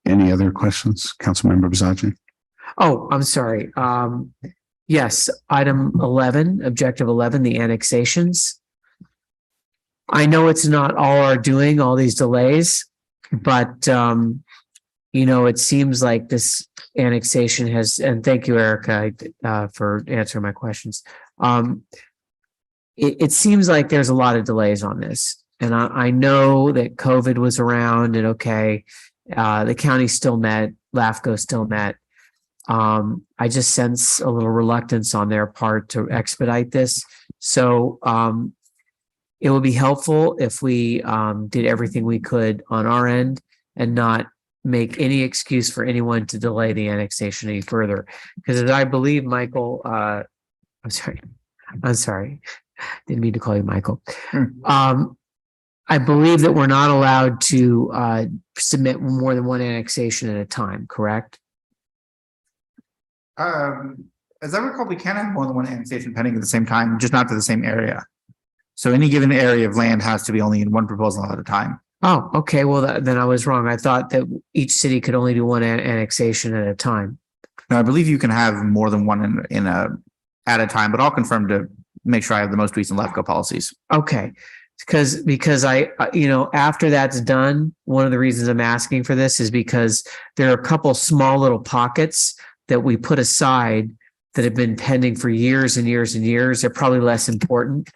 Any other questions, Councilmember Bazagian? Oh, I'm sorry. Yes, item 11, objective 11, the annexations. I know it's not all our doing, all these delays, but it seems like this annexation has, and thank you, Erica, for answering my questions. It seems like there's a lot of delays on this. And I know that COVID was around and the county still met, LAFCO still met. I just sense a little reluctance on their part to expedite this. So it would be helpful if we did everything we could on our end and not make any excuse for anyone to delay the annexation any further. Because as I believe, Michael, I'm sorry. Didn't mean to call you Michael. I believe that we're not allowed to submit more than one annexation at a time, correct? As I recall, we can have more than one annexation pending at the same time, just not to the same area. So any given area of land has to be only in one proposal at a time. Oh, okay. Well, then I was wrong. I thought that each city could only do one annexation at a time. Now, I believe you can have more than one at a time, but I'll confirm to make sure I have the most recent LEFCO policies. Okay. Because after that's done, one of the reasons I'm asking for this is because there are a couple small little pockets that we put aside that have been pending for years and years and years. They're probably less important,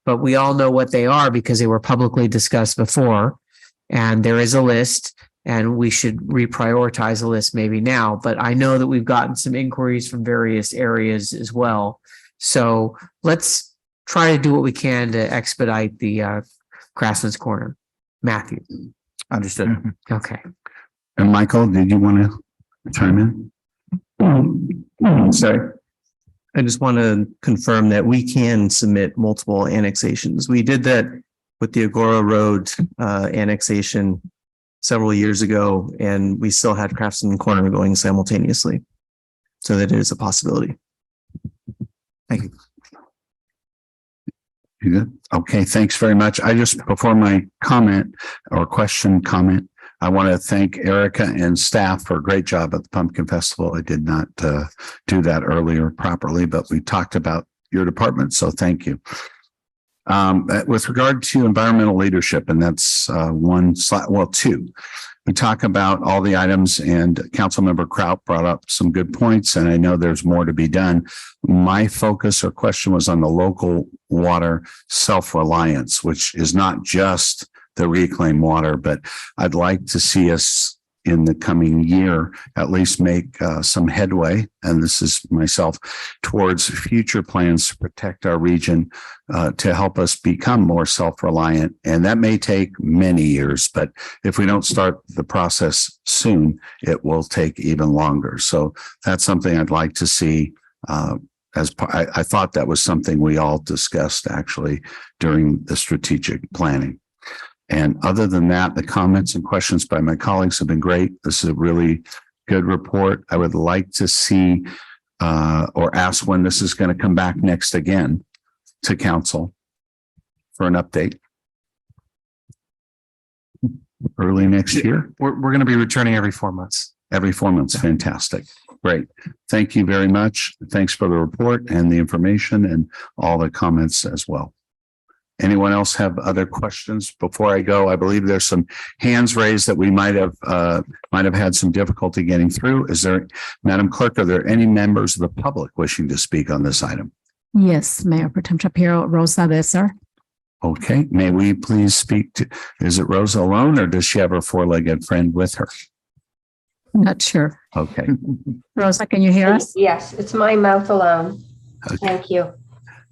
but we all know what they are because they were publicly discussed before. And there is a list, and we should reprioritize the list maybe now. But I know that we've gotten some inquiries from various areas as well. So let's try to do what we can to expedite the Craftsman's Corner. Matthew. Understood. Okay. And Michael, did you want to chime in? Sorry. I just want to confirm that we can submit multiple annexations. We did that with the Agora Road annexation several years ago, and we still had Craftsman Corner going simultaneously. So that is a possibility. Thank you. You good? Okay, thanks very much. Before my comment, I want to thank Erica and staff for a great job at the Pumpkin Festival. I did not do that earlier properly, but we talked about your department, so thank you. With regard to environmental leadership, and that's two. We talk about all the items, and Councilmember Kraut brought up some good points, and I know there's more to be done. My focus or question was on the local water self-reliance, which is not just the reclaimed water, but I'd like to see us in the coming year at least make some headway, and this is myself, towards future plans to protect our region to help us become more self-reliant. And that may take many years, but if we don't start the process soon, it will take even longer. So that's something I'd like to see. I thought that was something we all discussed actually during the strategic planning. And other than that, the comments and questions by my colleagues have been great. This is a really good report. I would like to see or ask when this is going to come back next again to council for an update. Early next year? We're going to be returning every 4 months. Every 4 months. Fantastic. Great. Thank you very much. Thanks for the report and the information and all the comments as well. Anyone else have other questions before I go? I believe there's some hands raised that we might have had some difficulty getting through. Is there, Madam Clerk, are there any members of the public wishing to speak on this item? Yes, Mayor Pro Tem Shapiro, Rosa Besser. Okay, may we please speak to, is it Rosa alone or does she have her four-legged friend with her? Not sure. Okay. Rosa, can you hear us? Yes, it's my mouth alone. Okay. Thank you.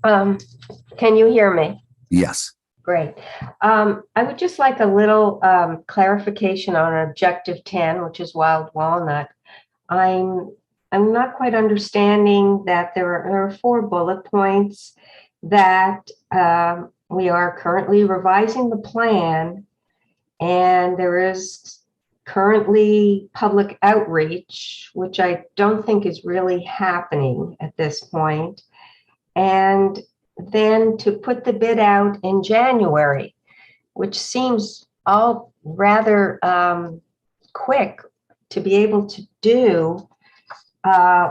Can you hear me? Yes. Great. I would just like a little clarification on Objective 10, which is Wild Walnut. I'm not quite understanding that there are 4 bullet points that we are currently revising the plan, and there is currently public outreach, which I don't think is really happening at this point. And then to put the bid out in January, which seems all rather quick to be able to do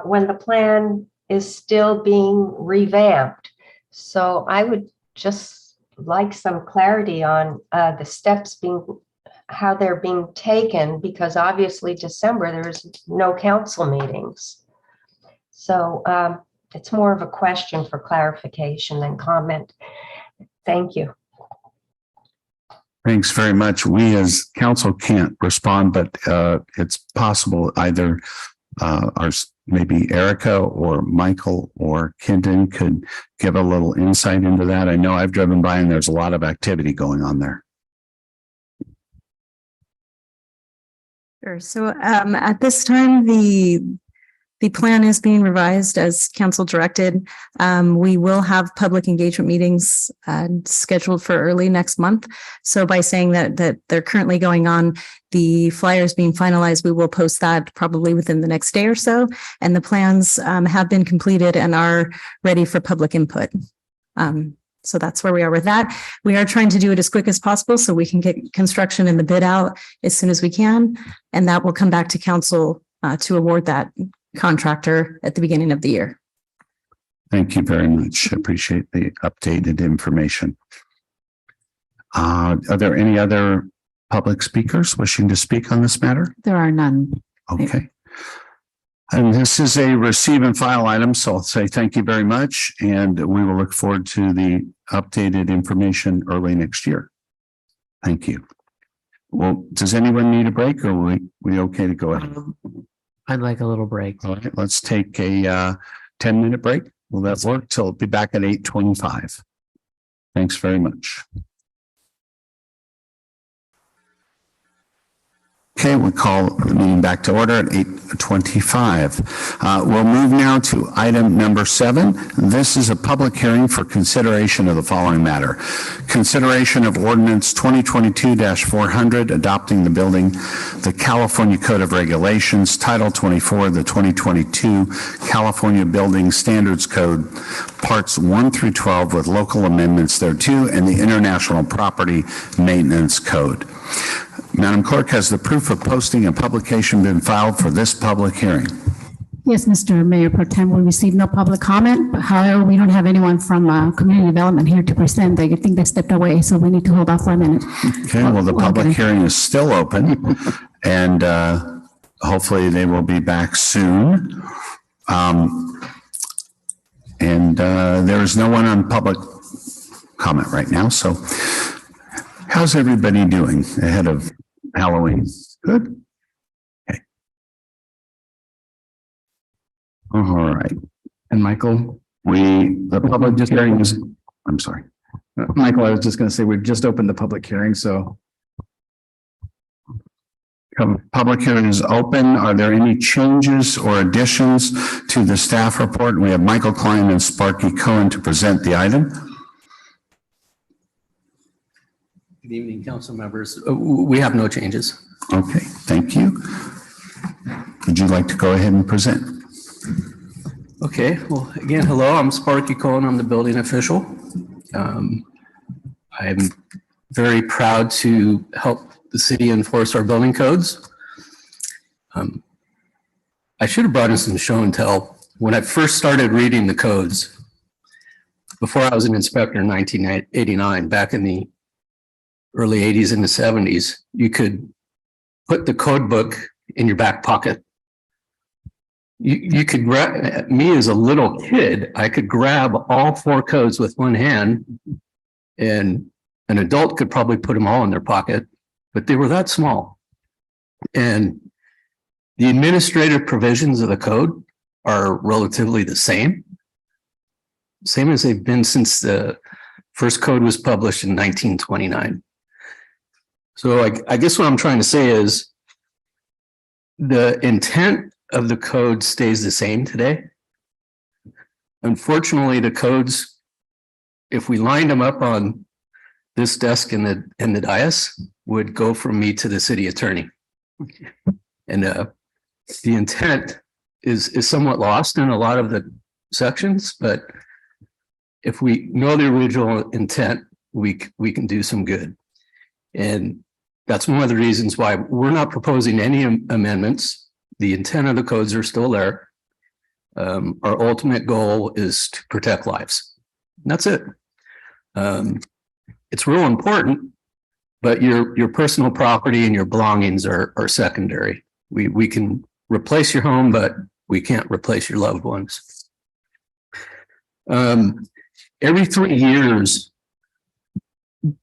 when the plan is still being revamped. So I would just like some clarity on the steps how they're being taken, because obviously December there's no council meetings. So it's more of a question for clarification than comment. Thank you. Thanks very much. We as council can't respond, but it's possible either maybe Erica or Michael or Kenton could give a little insight into that. I know I've driven by and there's a lot of activity going on there. Sure. So at this time, the plan is being revised as council directed. We will have public engagement meetings scheduled for early next month. So by saying that they're currently going on, the flyers being finalized, we will post that probably within the next day or so. And the plans have been completed and are ready for public input. So that's where we are with that. We are trying to do it as quick as possible so we can get construction and the bid out as soon as we can. And that will come back to council to award that contractor at the beginning of the year. Thank you very much. I appreciate the updated information. Are there any other public speakers wishing to speak on this matter? There are none. Okay. And this is a receive and file item, so I'll say thank you very much, and we will look forward to the updated information early next year. Thank you. Well, does anyone need a break, or are we okay to go ahead? I'd like a little break. All right, let's take a 10-minute break. Will that work? Till it'll be back at 8:25. Thanks very much. Okay, we call the meeting back to order at 8:25. We'll move now to item number 7. This is a public hearing for consideration of the following matter. Consideration of ordinance 2022-400 adopting the California Code of Regulations, Title 24 of the 2022 California Building Standards Code, Parts 1 through 12 with local amendments thereto, and the International Property Maintenance Code. Madam Clerk, has the proof of posting and publication been filed for this public hearing? Yes, Mr. Mayor Pro Tem, we received no public comment. However, we don't have anyone from community development here to present. I think they stepped away, so we need to hold off for a minute. Okay, well, the public hearing is still open, and hopefully they will be back soon. There is no one on public comment right now, so how's everybody doing ahead of Halloween? Good? Okay. All right. And Michael, the public hearing is, I'm sorry. Michael, I was just going to say, we've just opened the public hearing, so. Public hearing is open. Are there any changes or additions to the staff report? We have Michael Klein and Sparky Cohen to present the item. Good evening, council members. We have no changes. Okay, thank you. Would you like to go ahead and present? Okay, well, again, hello, I'm Sparky Cohen. I'm the building official. I'm very proud to help the city enforce our building codes. I should have brought in some show and tell. When I first started reading the codes, before I was an inspector in 1989, back in the early 80s and the 70s, you could put the code book in your back pocket. You could grab, me as a little kid, I could grab all 4 codes with one hand, and an adult could probably put them all in their pocket, but they were that small. And the administrative provisions of the code are relatively the same as they've been since the first code was published in 1929. So I guess what I'm trying to say is the intent of the code stays the same today. Unfortunately, the codes, if we lined them up on this desk in the dais, would go from me to the city attorney. And the intent is somewhat lost in a lot of the sections, but if we know the original intent, we can do some good. And that's one of the reasons why we're not proposing any amendments. The intent of the codes are still there. Our ultimate goal is to protect lives. And that's it. It's real important, but your personal property and your belongings are secondary. We can replace your home, but we can't replace your loved ones. Every 3 years,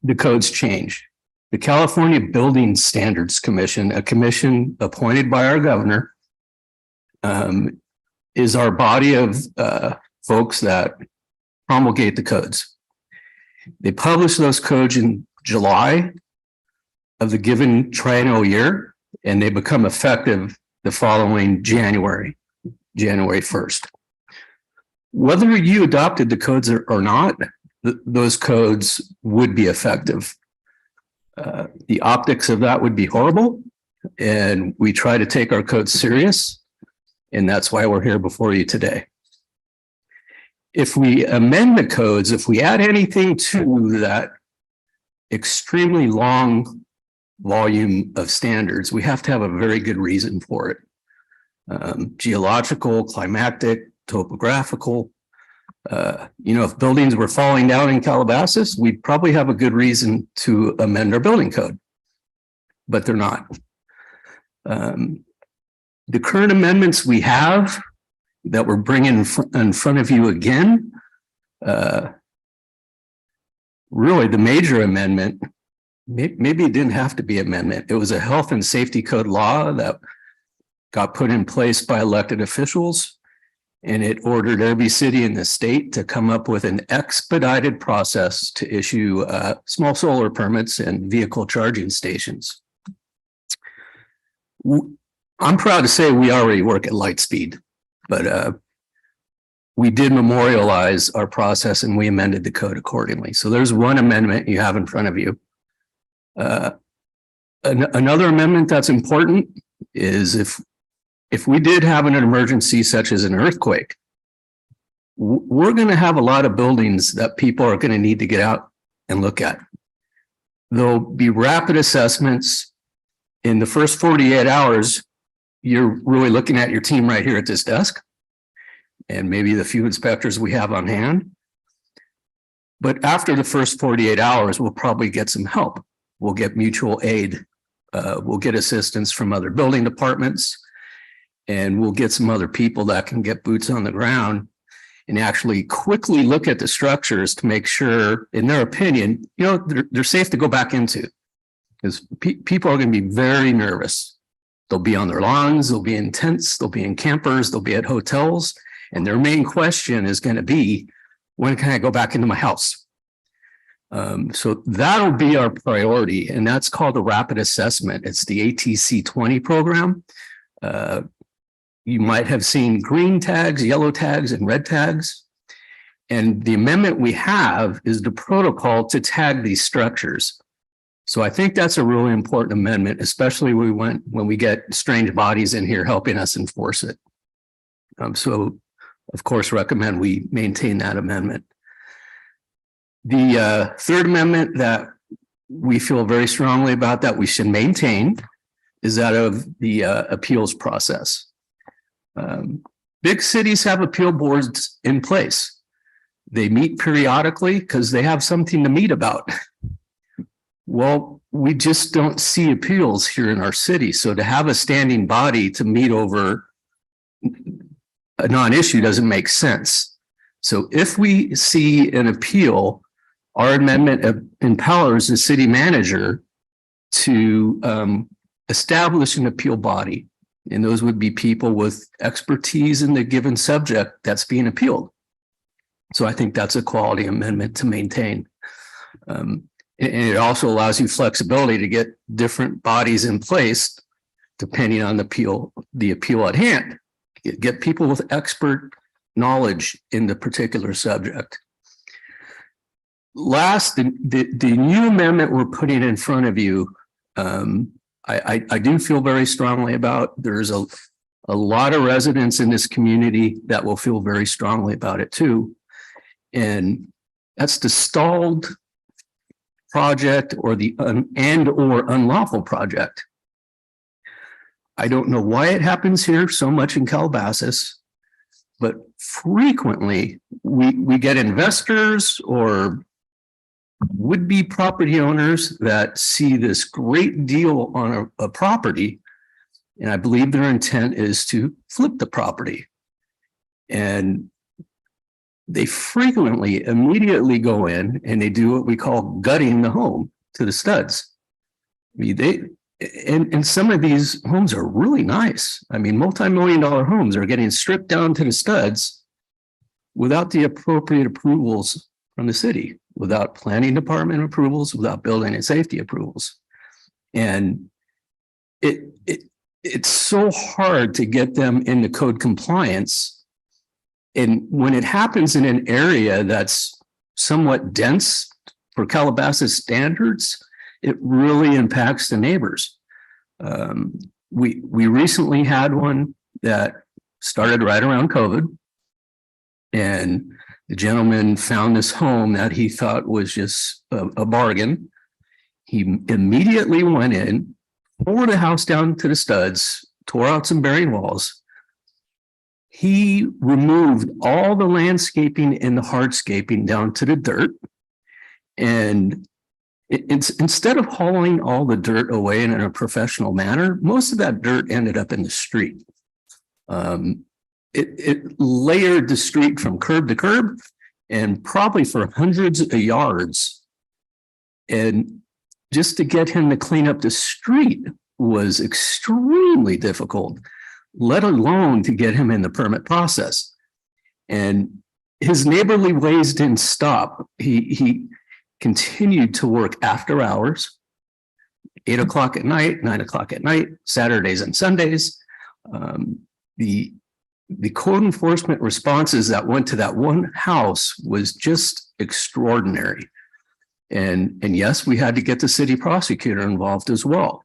the codes change. The California Building Standards Commission, a commission appointed by our governor, is our body of folks that promulgate the codes. They publish those codes in July of the given triennial year, and they become effective the following January 1st. Whether you adopted the codes or not, those codes would be effective. The optics of that would be horrible, and we try to take our codes serious, and that's why we're here before you today. If we amend the codes, if we add anything to that extremely long volume of standards, we have to have a very good reason for it. Geological, climatic, topographical. If buildings were falling down in Calabasas, we'd probably have a good reason to amend our building code, but they're not. The current amendments we have that we're bringing in front of you again, really the major amendment, maybe it didn't have to be amendment. It was a health and safety code law that got put in place by elected officials, and it ordered every city in the state to come up with an expedited process to issue small solar permits and vehicle charging stations. I'm proud to say we already work at light speed, but we did memorialize our process and we amended the code accordingly. So there's one amendment you have in front of you. Another amendment that's important is if we did have an emergency such as an earthquake, we're going to have a lot of buildings that people are going to need to get out and look at. There'll be rapid assessments. In the first 48 hours, you're really looking at your team right here at this desk and maybe the few inspectors we have on hand. But after the first 48 hours, we'll probably get some help. We'll get mutual aid. We'll get assistance from other building departments, and we'll get some other people that can get boots on the ground and actually quickly look at the structures to make sure, in their opinion, they're safe to go back into. Because people are going to be very nervous. They'll be on their lawns, they'll be in tents, they'll be in campers, they'll be at hotels. And their main question is going to be, when can I go back into my house? So that'll be our priority. And that's called a rapid assessment. It's the ATC 20 program. You might have seen green tags, yellow tags, and red tags. And the amendment we have is the protocol to tag these structures. So I think that's a really important amendment, especially when we get strange bodies in here helping us enforce it. So, of course, recommend we maintain that amendment. The third amendment that we feel very strongly about that we should maintain is that of the appeals process. Big cities have appeal boards in place. They meet periodically because they have something to meet about. Well, we just don't see appeals here in our city. So to have a standing body to meet over a non-issue doesn't make sense. So if we see an appeal, our amendment empowers the city manager to establish an appeal body. And those would be people with expertise in the given subject that's being appealed. So I think that's a quality amendment to maintain. And it also allows you flexibility to get different bodies in place depending on the appeal at hand. Get people with expert knowledge in the particular subject. Last, the new amendment we're putting in front of you, I do feel very strongly about. There's a lot of residents in this community that will feel very strongly about it too. And that's the stalled project or the or unlawful project. I don't know why it happens here so much in Calabasas, but frequently we get investors or would-be property owners that see this great deal on a property, and I believe their intent is to flip the property. And they frequently immediately go in and they do what we call gutting the home to the studs. I mean, and some of these homes are really nice. I mean, multi-million-dollar homes are getting stripped down to the studs without the appropriate approvals from the city, without planning department approvals, without building and safety approvals. And it's so hard to get them into code compliance. And when it happens in an area that's somewhat dense for Calabasas standards, it really impacts the neighbors. We recently had one that started right around COVID, and the gentleman found this home that he thought was just a bargain. He immediately went in, tore the house down to the studs, tore out some bearing walls. He removed all the landscaping and the hardscaping down to the dirt. And it's instead of hauling all the dirt away in a professional manner, most of that dirt ended up in the street. It layered the street from curb to curb, and probably for hundreds of yards. And just to get him to clean up the street was extremely difficult, let alone to get him in the permit process. And his neighborly ways didn't stop. He continued to work after hours, 8 o'clock at night, 9 o'clock at night, Saturdays and Sundays. The code enforcement responses that went to that one house was just extraordinary. And yes, we had to get the city prosecutor involved as well.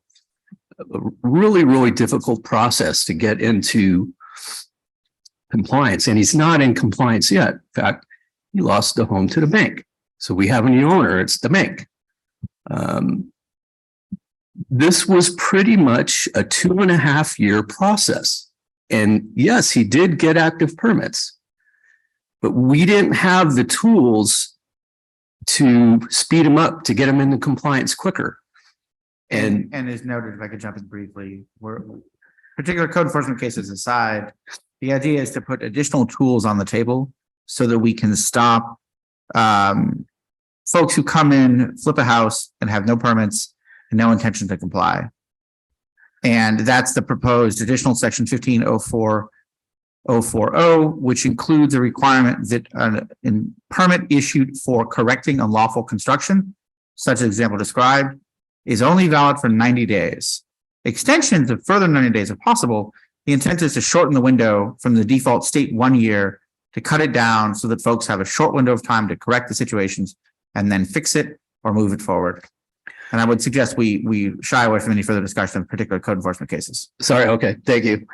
A really, really difficult process to get into compliance. And he's not in compliance yet. In fact, he lost the home to the bank. So we have a new owner, it's the bank. This was pretty much a 2.5-year process. And yes, he did get active permits, but we didn't have the tools to speed him up, to get him into compliance quicker. And as noted, if I could jump in briefly, particular code enforcement cases aside, the idea is to put additional tools on the table so that we can stop folks who come in, flip a house and have no permits and no intention to comply. And that's the proposed additional section 1504.040, which includes a requirement that in permit issued for correcting unlawful construction, such as example described, is only valid for 90 days. Extensions of further 90 days if possible. The intent is to shorten the window from the default state 1 year to cut it down so that folks have a short window of time to correct the situations and then fix it or move it forward. And I would suggest we shy away from any further discussion of particular code enforcement cases. Sorry, okay, thank you.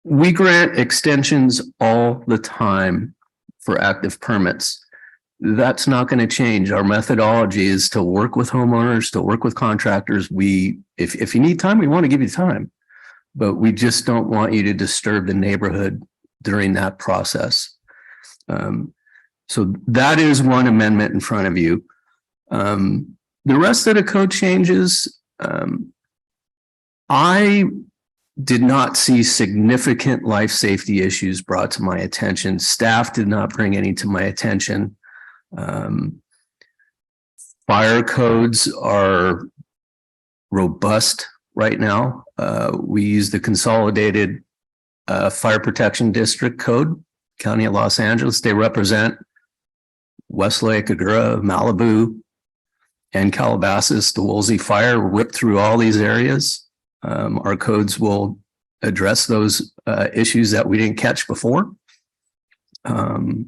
We grant extensions all the time for active permits. That's not going to change. Our methodology is to work with homeowners, to work with contractors. If you need time, we want to give you time, but we just don't want you to disturb the neighborhood during that process. So that is one amendment in front of you. The rest of the code changes, I did not see significant life safety issues brought to my attention. Staff did not bring any to my attention. Fire codes are robust right now. We use the Consolidated Fire Protection District Code, County of Los Angeles. They represent Westlake, Agoura, Malibu, and Calabasas. The Woolsey fire ripped through all these areas. Our codes will address those issues that we didn't catch before. And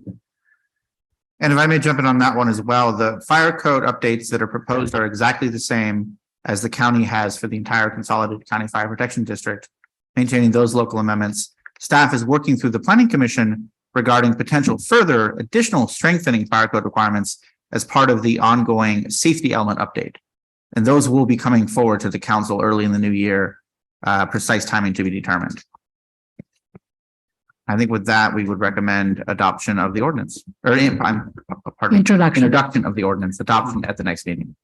if I may jump in on that one as well, the fire code updates that are proposed are exactly the same as the county has for the entire Consolidated County Fire Protection District, maintaining those local amendments. Staff is working through the Planning Commission regarding potential further additional strengthening fire code requirements as part of the ongoing safety element update. And those will be coming forward to the council early in the new year, precise timing to be determined. I think with that, we would recommend adoption of the ordinance or introduction of the ordinance, adoption at the next meeting.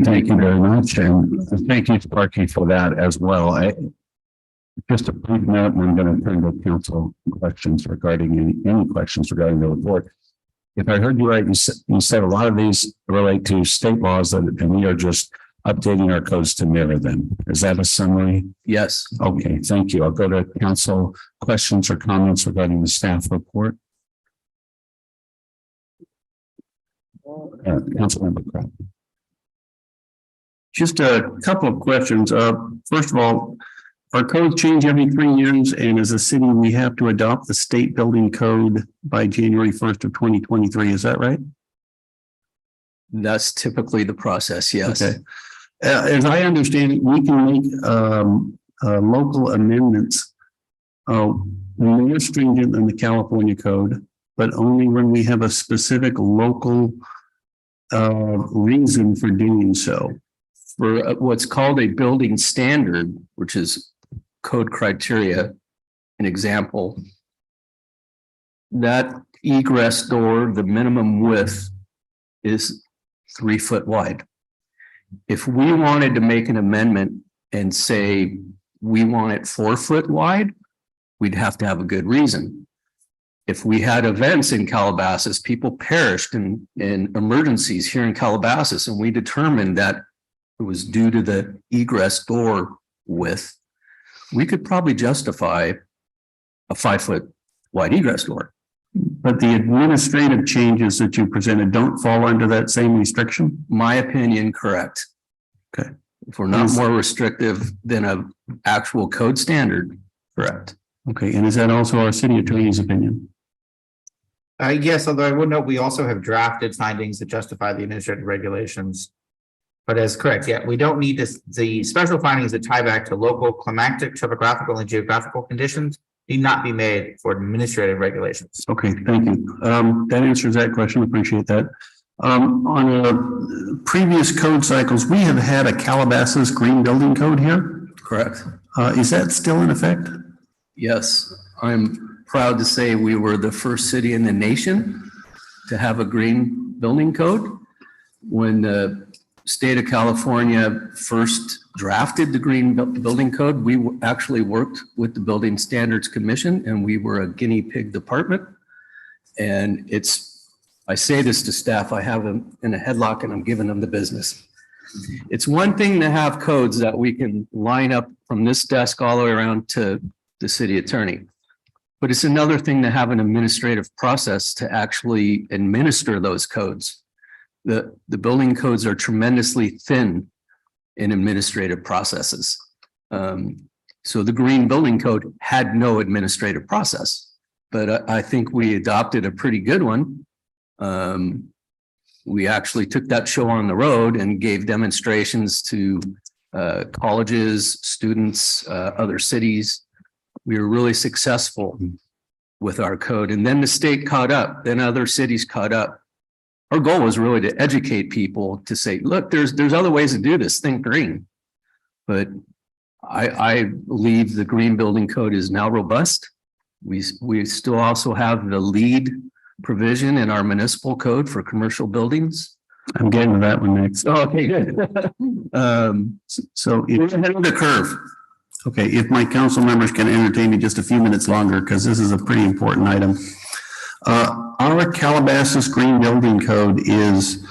Thank you very much. And thank you, Sparky, for that as well. Just a brief note, and I'm going to turn to council questions regarding any questions regarding the report. If I heard you right, you said a lot of these relate to state laws and we are just updating our codes to mirror them. Is that a summary? Yes. Okay, thank you. I'll go to council questions or comments regarding the staff report. Councilmember Crowd. Just a couple of questions. First of all, our codes change every 3 years, and as a city, we have to adopt the state building code by January 1st of 2023. Is that right? That's typically the process, yes. Okay. As I understand it, we can make local amendments more stringent than the California code, but only when we have a specific local reason for doing so. For what's called a building standard, which is code criteria, an example, that egress door, the minimum width is 3 foot wide. If we wanted to make an amendment and say we want it 4 foot wide, we'd have to have a good reason. If we had events in Calabasas, people perished in emergencies here in Calabasas, and we determined that it was due to the egress door width, we could probably justify a 5 foot wide egress door. But the administrative changes that you presented don't fall under that same restriction? My opinion, correct. Okay. If we're not more restrictive than an actual code standard, correct. Okay, and is that also our city attorney's opinion? Yes, although I would note, we also have drafted findings that justify the administrative regulations. But as correct, yeah, we don't need this, the special findings that tie back to local climatic, topographical, and geographical conditions need not be made for administrative regulations. Okay, thank you. That answers that question. Appreciate that. On previous code cycles, we have had a Calabasas green building code here. Correct. Is that still in effect? Yes, I'm proud to say we were the first city in the nation to have a green building code. When the state of California first drafted the green building code, we actually worked with the Building Standards Commission, and we were a guinea pig department. And I say this to staff, I have them in a headlock and I'm giving them the business. It's one thing to have codes that we can line up from this desk all the way around to the city attorney. But it's another thing to have an administrative process to actually administer those codes. The building codes are tremendously thin in administrative processes. So the green building code had no administrative process, but I think we adopted a pretty good one. We actually took that show on the road and gave demonstrations to colleges, students, other cities. We were really successful with our code. And then the state caught up, then other cities caught up. Our goal was really to educate people to say, look, there's other ways to do this, think green. But I believe the green building code is now robust. We still also have the lead provision in our municipal code for commercial buildings. I'm getting to that one next. Oh, okay, good. So we're ahead of the curve. Okay, if my council members can entertain me just a few minutes longer, because this is a pretty important item. Our Calabasas Green Building Code is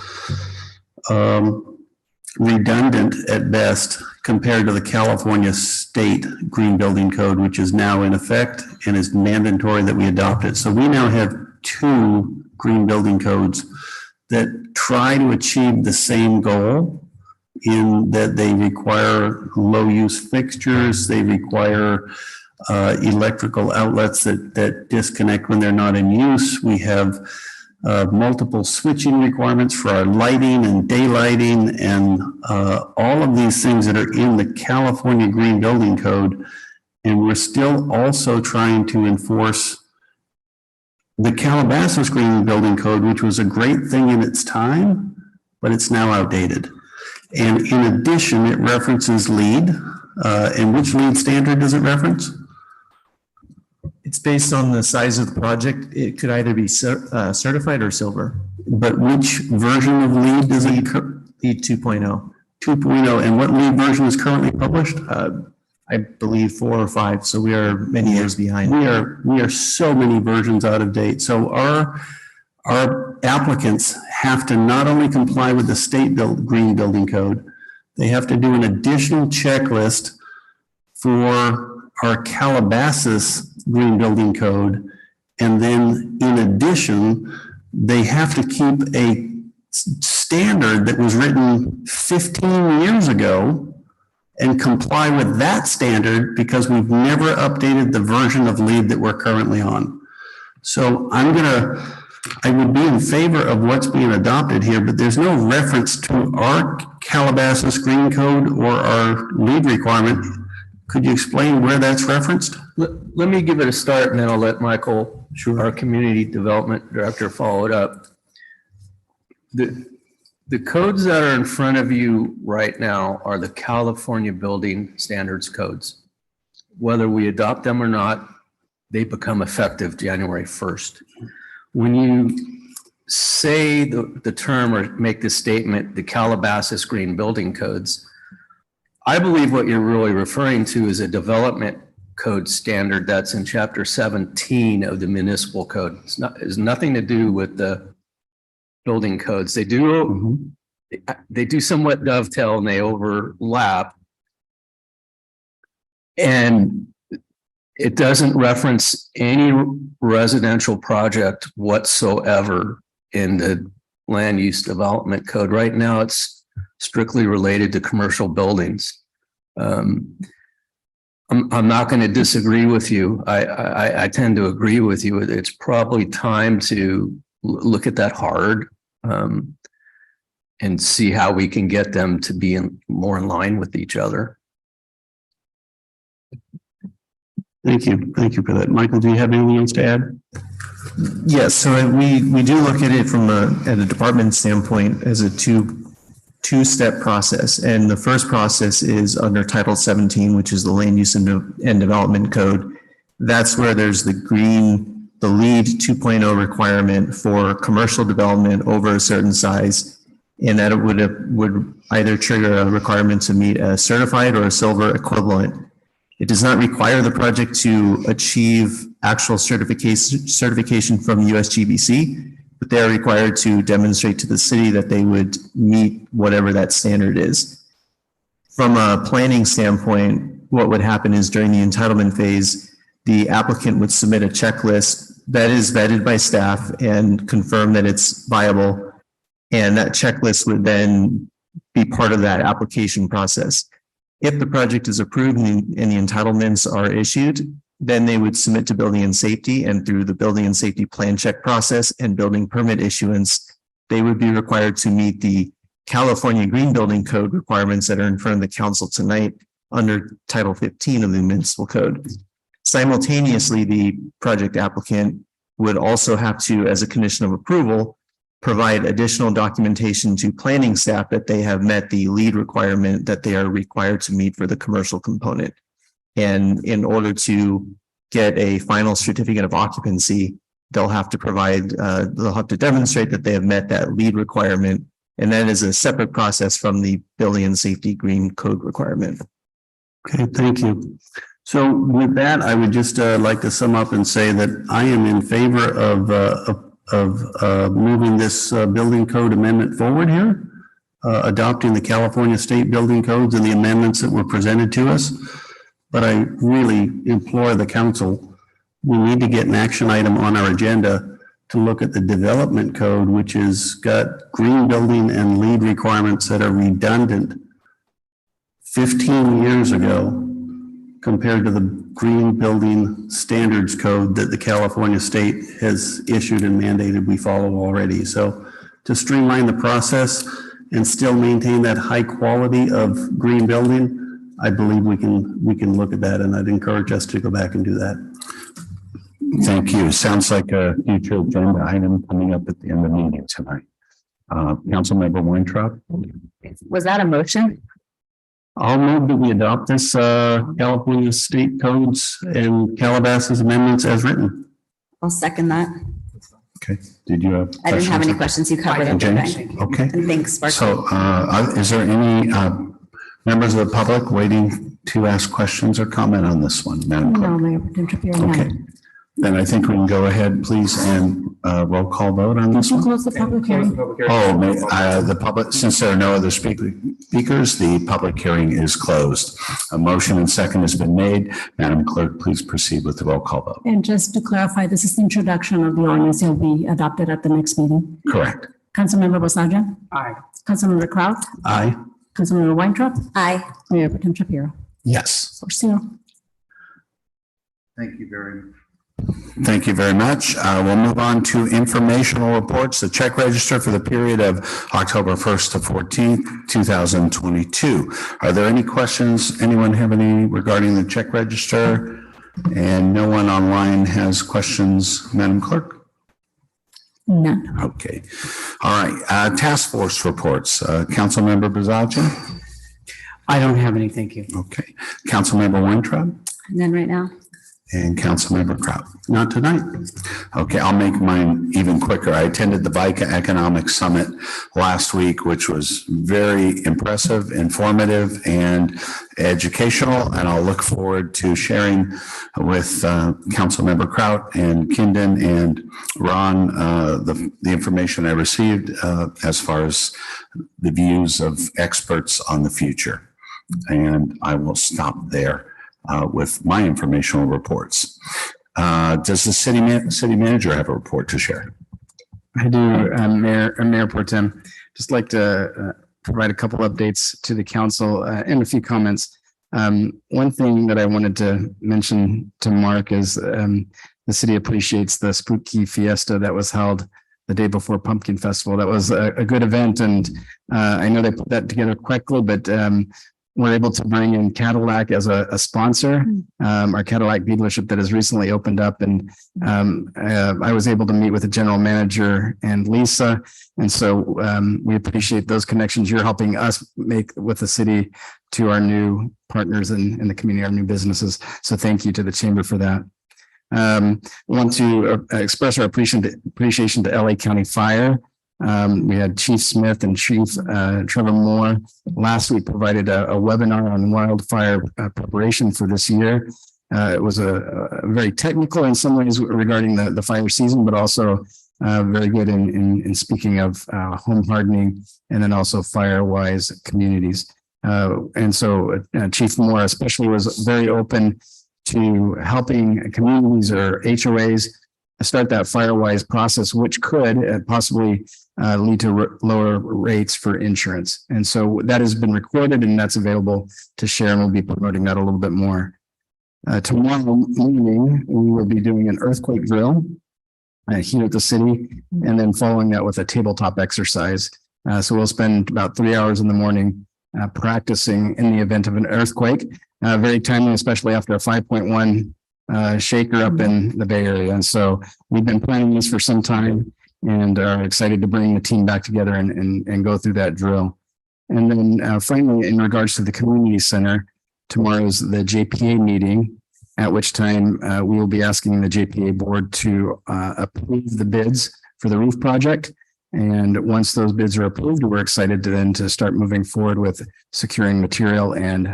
redundant at best compared to the California State Green Building Code, which is now in effect and is mandatory that we adopt it. So we now have 2 green building codes that try to achieve the same goal, in that they require low use fixtures, they require electrical outlets that disconnect when they're not in use. We have multiple switching requirements for our lighting and daylighting and all of these things that are in the California Green Building Code. And we're still also trying to enforce the Calabasas Green Building Code, which was a great thing in its time, but it's now outdated. And in addition, it references LEED. And which LEED standard does it reference? It's based on the size of the project. It could either be certified or silver. But which version of LEED does it? LEED 2.0. 2.0. And what LEED version is currently published? I believe 4 or 5. So we are many years behind. We are so many versions out of date. So our applicants have to not only comply with the state green building code, they have to do an additional checklist for our Calabasas green building code. And then in addition, they have to keep a standard that was written 15 years ago and comply with that standard because we've never updated the version of LEED that we're currently on. So I would be in favor of what's being adopted here, but there's no reference to our Calabasas Green Code or our LEED requirement. Could you explain where that's referenced? Let me give it a start and then I'll let Michael, our Community Development Director, follow it up. The codes that are in front of you right now are the California Building Standards codes. Whether we adopt them or not, they become effective January 1st. When you say the term or make the statement, the Calabasas Green Building Codes, I believe what you're really referring to is a development code standard that's in Chapter 17 of the Municipal Code. It has nothing to do with the building codes. They do somewhat dovetail and they overlap. And it doesn't reference any residential project whatsoever in the land use development code. Right now, it's strictly related to commercial buildings. I'm not going to disagree with you. I tend to agree with you. It's probably time to look at that hard and see how we can get them to be more in line with each other. Thank you. Thank you for that. Michael, do you have anything else to add? Yes, so we do look at it from at a department standpoint as a two-step process. And the first process is under Title 17, which is the Land Use and Development Code. That's where there's the LEED 2.0 requirement for commercial development over a certain size. And that it would either trigger a requirement to meet a certified or a silver equivalent. It does not require the project to achieve actual certification from USGBC, but they are required to demonstrate to the city that they would meet whatever that standard is. From a planning standpoint, what would happen is during the entitlement phase, the applicant would submit a checklist that is vetted by staff and confirm that it's viable. And that checklist would then be part of that application process. If the project is approved and the entitlements are issued, then they would submit to building and safety, and through the building and safety plan check process and building permit issuance, they would be required to meet the California Green Building Code requirements that are in front of the council tonight under Title 15 of the Municipal Code. Simultaneously, the project applicant would also have to, as a condition of approval, provide additional documentation to planning staff that they have met the LEED requirement that they are required to meet for the commercial component. And in order to get a final certificate of occupancy, they'll have to demonstrate that they have met that LEED requirement. And that is a separate process from the Building and Safety Green Code requirement. Okay, thank you. So with that, I would just like to sum up and say that I am in favor of moving this building code amendment forward here, adopting the California State Building Codes and the amendments that were presented to us. But I really implore the council, we need to get an action item on our agenda to look at the development code, which has got green building and LEED requirements that are redundant 15 years ago compared to the green building standards code that the California state has issued and mandated we follow already. So to streamline the process and still maintain that high quality of green building, I believe we can look at that, and I'd encourage us to go back and do that. Thank you. Sounds like a future agenda item coming up at the end of the meeting tonight. Councilmember Weintraub. Was that a motion? I'll move that we adopt this California state codes and Calabasas amendments as written. I'll second that. Okay. Did you have? I didn't have any questions. You covered everything. Okay. And thanks, Sparky. So is there any members of the public waiting to ask questions or comment on this one, Madam Clerk? No, Mayor Pro Tem Shapiro, Okay. no. Then I think we can go ahead, please, and roll call vote on this We'll one. close the public hearing. The public, since there are no other speakers, the public hearing is closed. A motion and second has been made. Madam Clerk, please proceed with the roll call vote. And just to clarify, this is the introduction of the ordinance. It will be adopted at the next meeting. Correct. Councilmember Bosajian, Aye. Councilmember Kraut, Aye. Councilmember Weintraub, Aye. Mayor Pro Tem Shapiro. Yes. 4-0. Thank you very much. Thank you very much. We'll move on to informational reports, the check register for the period of October 1st to 14th, 2022. Are there any questions? Anyone have any regarding the check register? And no one online has questions, Madam Clerk? None. Okay. All right. Task force reports. Councilmember Bazagian? I don't have any, thank you. Okay. Councilmember Weintraub? None right now. And Councilmember Kraut? Not tonight. Okay, I'll make mine even quicker. I attended the VICA Economic Summit last week, which was very impressive, informative, and educational. And I'll look forward to sharing with Councilmember Kraut and Kindon and Ron the information I received as far as the views of experts on the future. And I will stop there with my informational reports. Does the city manager have a report to share? I do, Mayor Pro Tem. Just like to provide a couple updates to the council and a few comments. One thing that I wanted to mention to Mark is the city appreciates the Spooky Fiesta that was held the day before Pumpkin Festival. That was a good event, and I know they put that together quickly, but we're able to bring in Cadillac as a sponsor, our Cadillac dealership that has recently opened up. And I was able to meet with the general manager and Lisa. And so we appreciate those connections you're helping us make with the city to our new partners in the community, our new businesses. So thank you to the chamber for that. I want to express our appreciation to LA County Fire. We had Chief Smith and Chief Trevor Moore last week provided a webinar on wildfire preparation for this year. It was a very technical in some ways regarding the fire season, but also very good in speaking of home hardening and then also fire-wise communities. And so Chief Moore especially was very open to helping communities or HOAs start that fire-wise process, which could possibly lead to lower rates for insurance. And so that has been recorded and that's available to share, and we'll be promoting that a little bit more. Tomorrow morning, we will be doing an earthquake drill here at the city, and then following that with a tabletop exercise. So we'll spend about 3 hours in the morning practicing in the event of an earthquake. Very timely, especially after a 5.1 shaker up in the Bay Area. And so we've been planning this for some time and are excited to bring the team back together and go through that drill. And then finally, in regards to the community center, tomorrow is the JPA meeting, at which time we will be asking the JPA board to approve the bids for the roof project. And once those bids are approved, we're excited to start moving forward with securing material and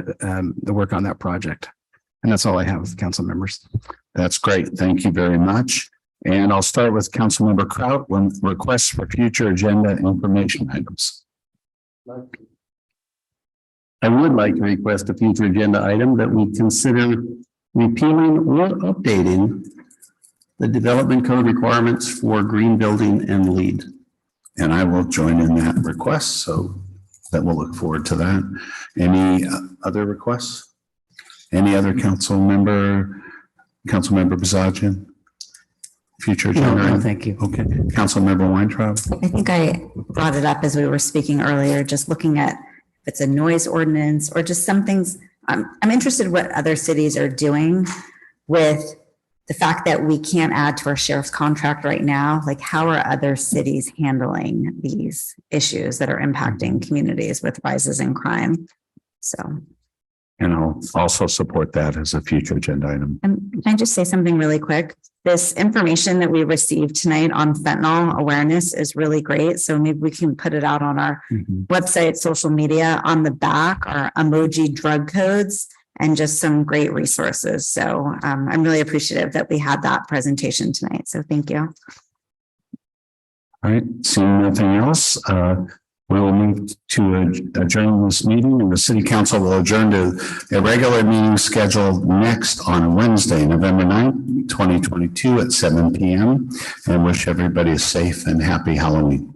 the work on that project. And that's all I have, council members. That's great. Thank you very much. And I'll start with Councilmember Kraut with requests for future agenda and information items. I would like to request a future agenda item that we consider repealing or updating the development code requirements for green building and LEED. And I will join in that request, so that we'll look forward to that. Any other requests? Any other Councilmember Bazagian? Future agenda? No, thank you. Okay. Councilmember Weintraub? I think I brought it up as we were speaking earlier, just looking at if it's a noise ordinance or just some things. I'm interested in what other cities are doing with the fact that we can't add to our sheriff's contract right now. Like, how are other cities handling these issues that are impacting communities with rises in crime? So. And I'll also support that as a future agenda item. And can I just say something really quick? This information that we received tonight on fentanyl awareness is really great. So maybe we can put it out on our website, social media. On the back are emoji drug codes and just some great resources. So I'm really appreciative that we had that presentation tonight. So thank you. All right, seeing nothing else, we will move to adjourn this meeting, and the city council will adjourn to a regular meeting scheduled next on Wednesday, November 9th, 2022 at 7 p.m. and wish everybody a safe and happy Halloween.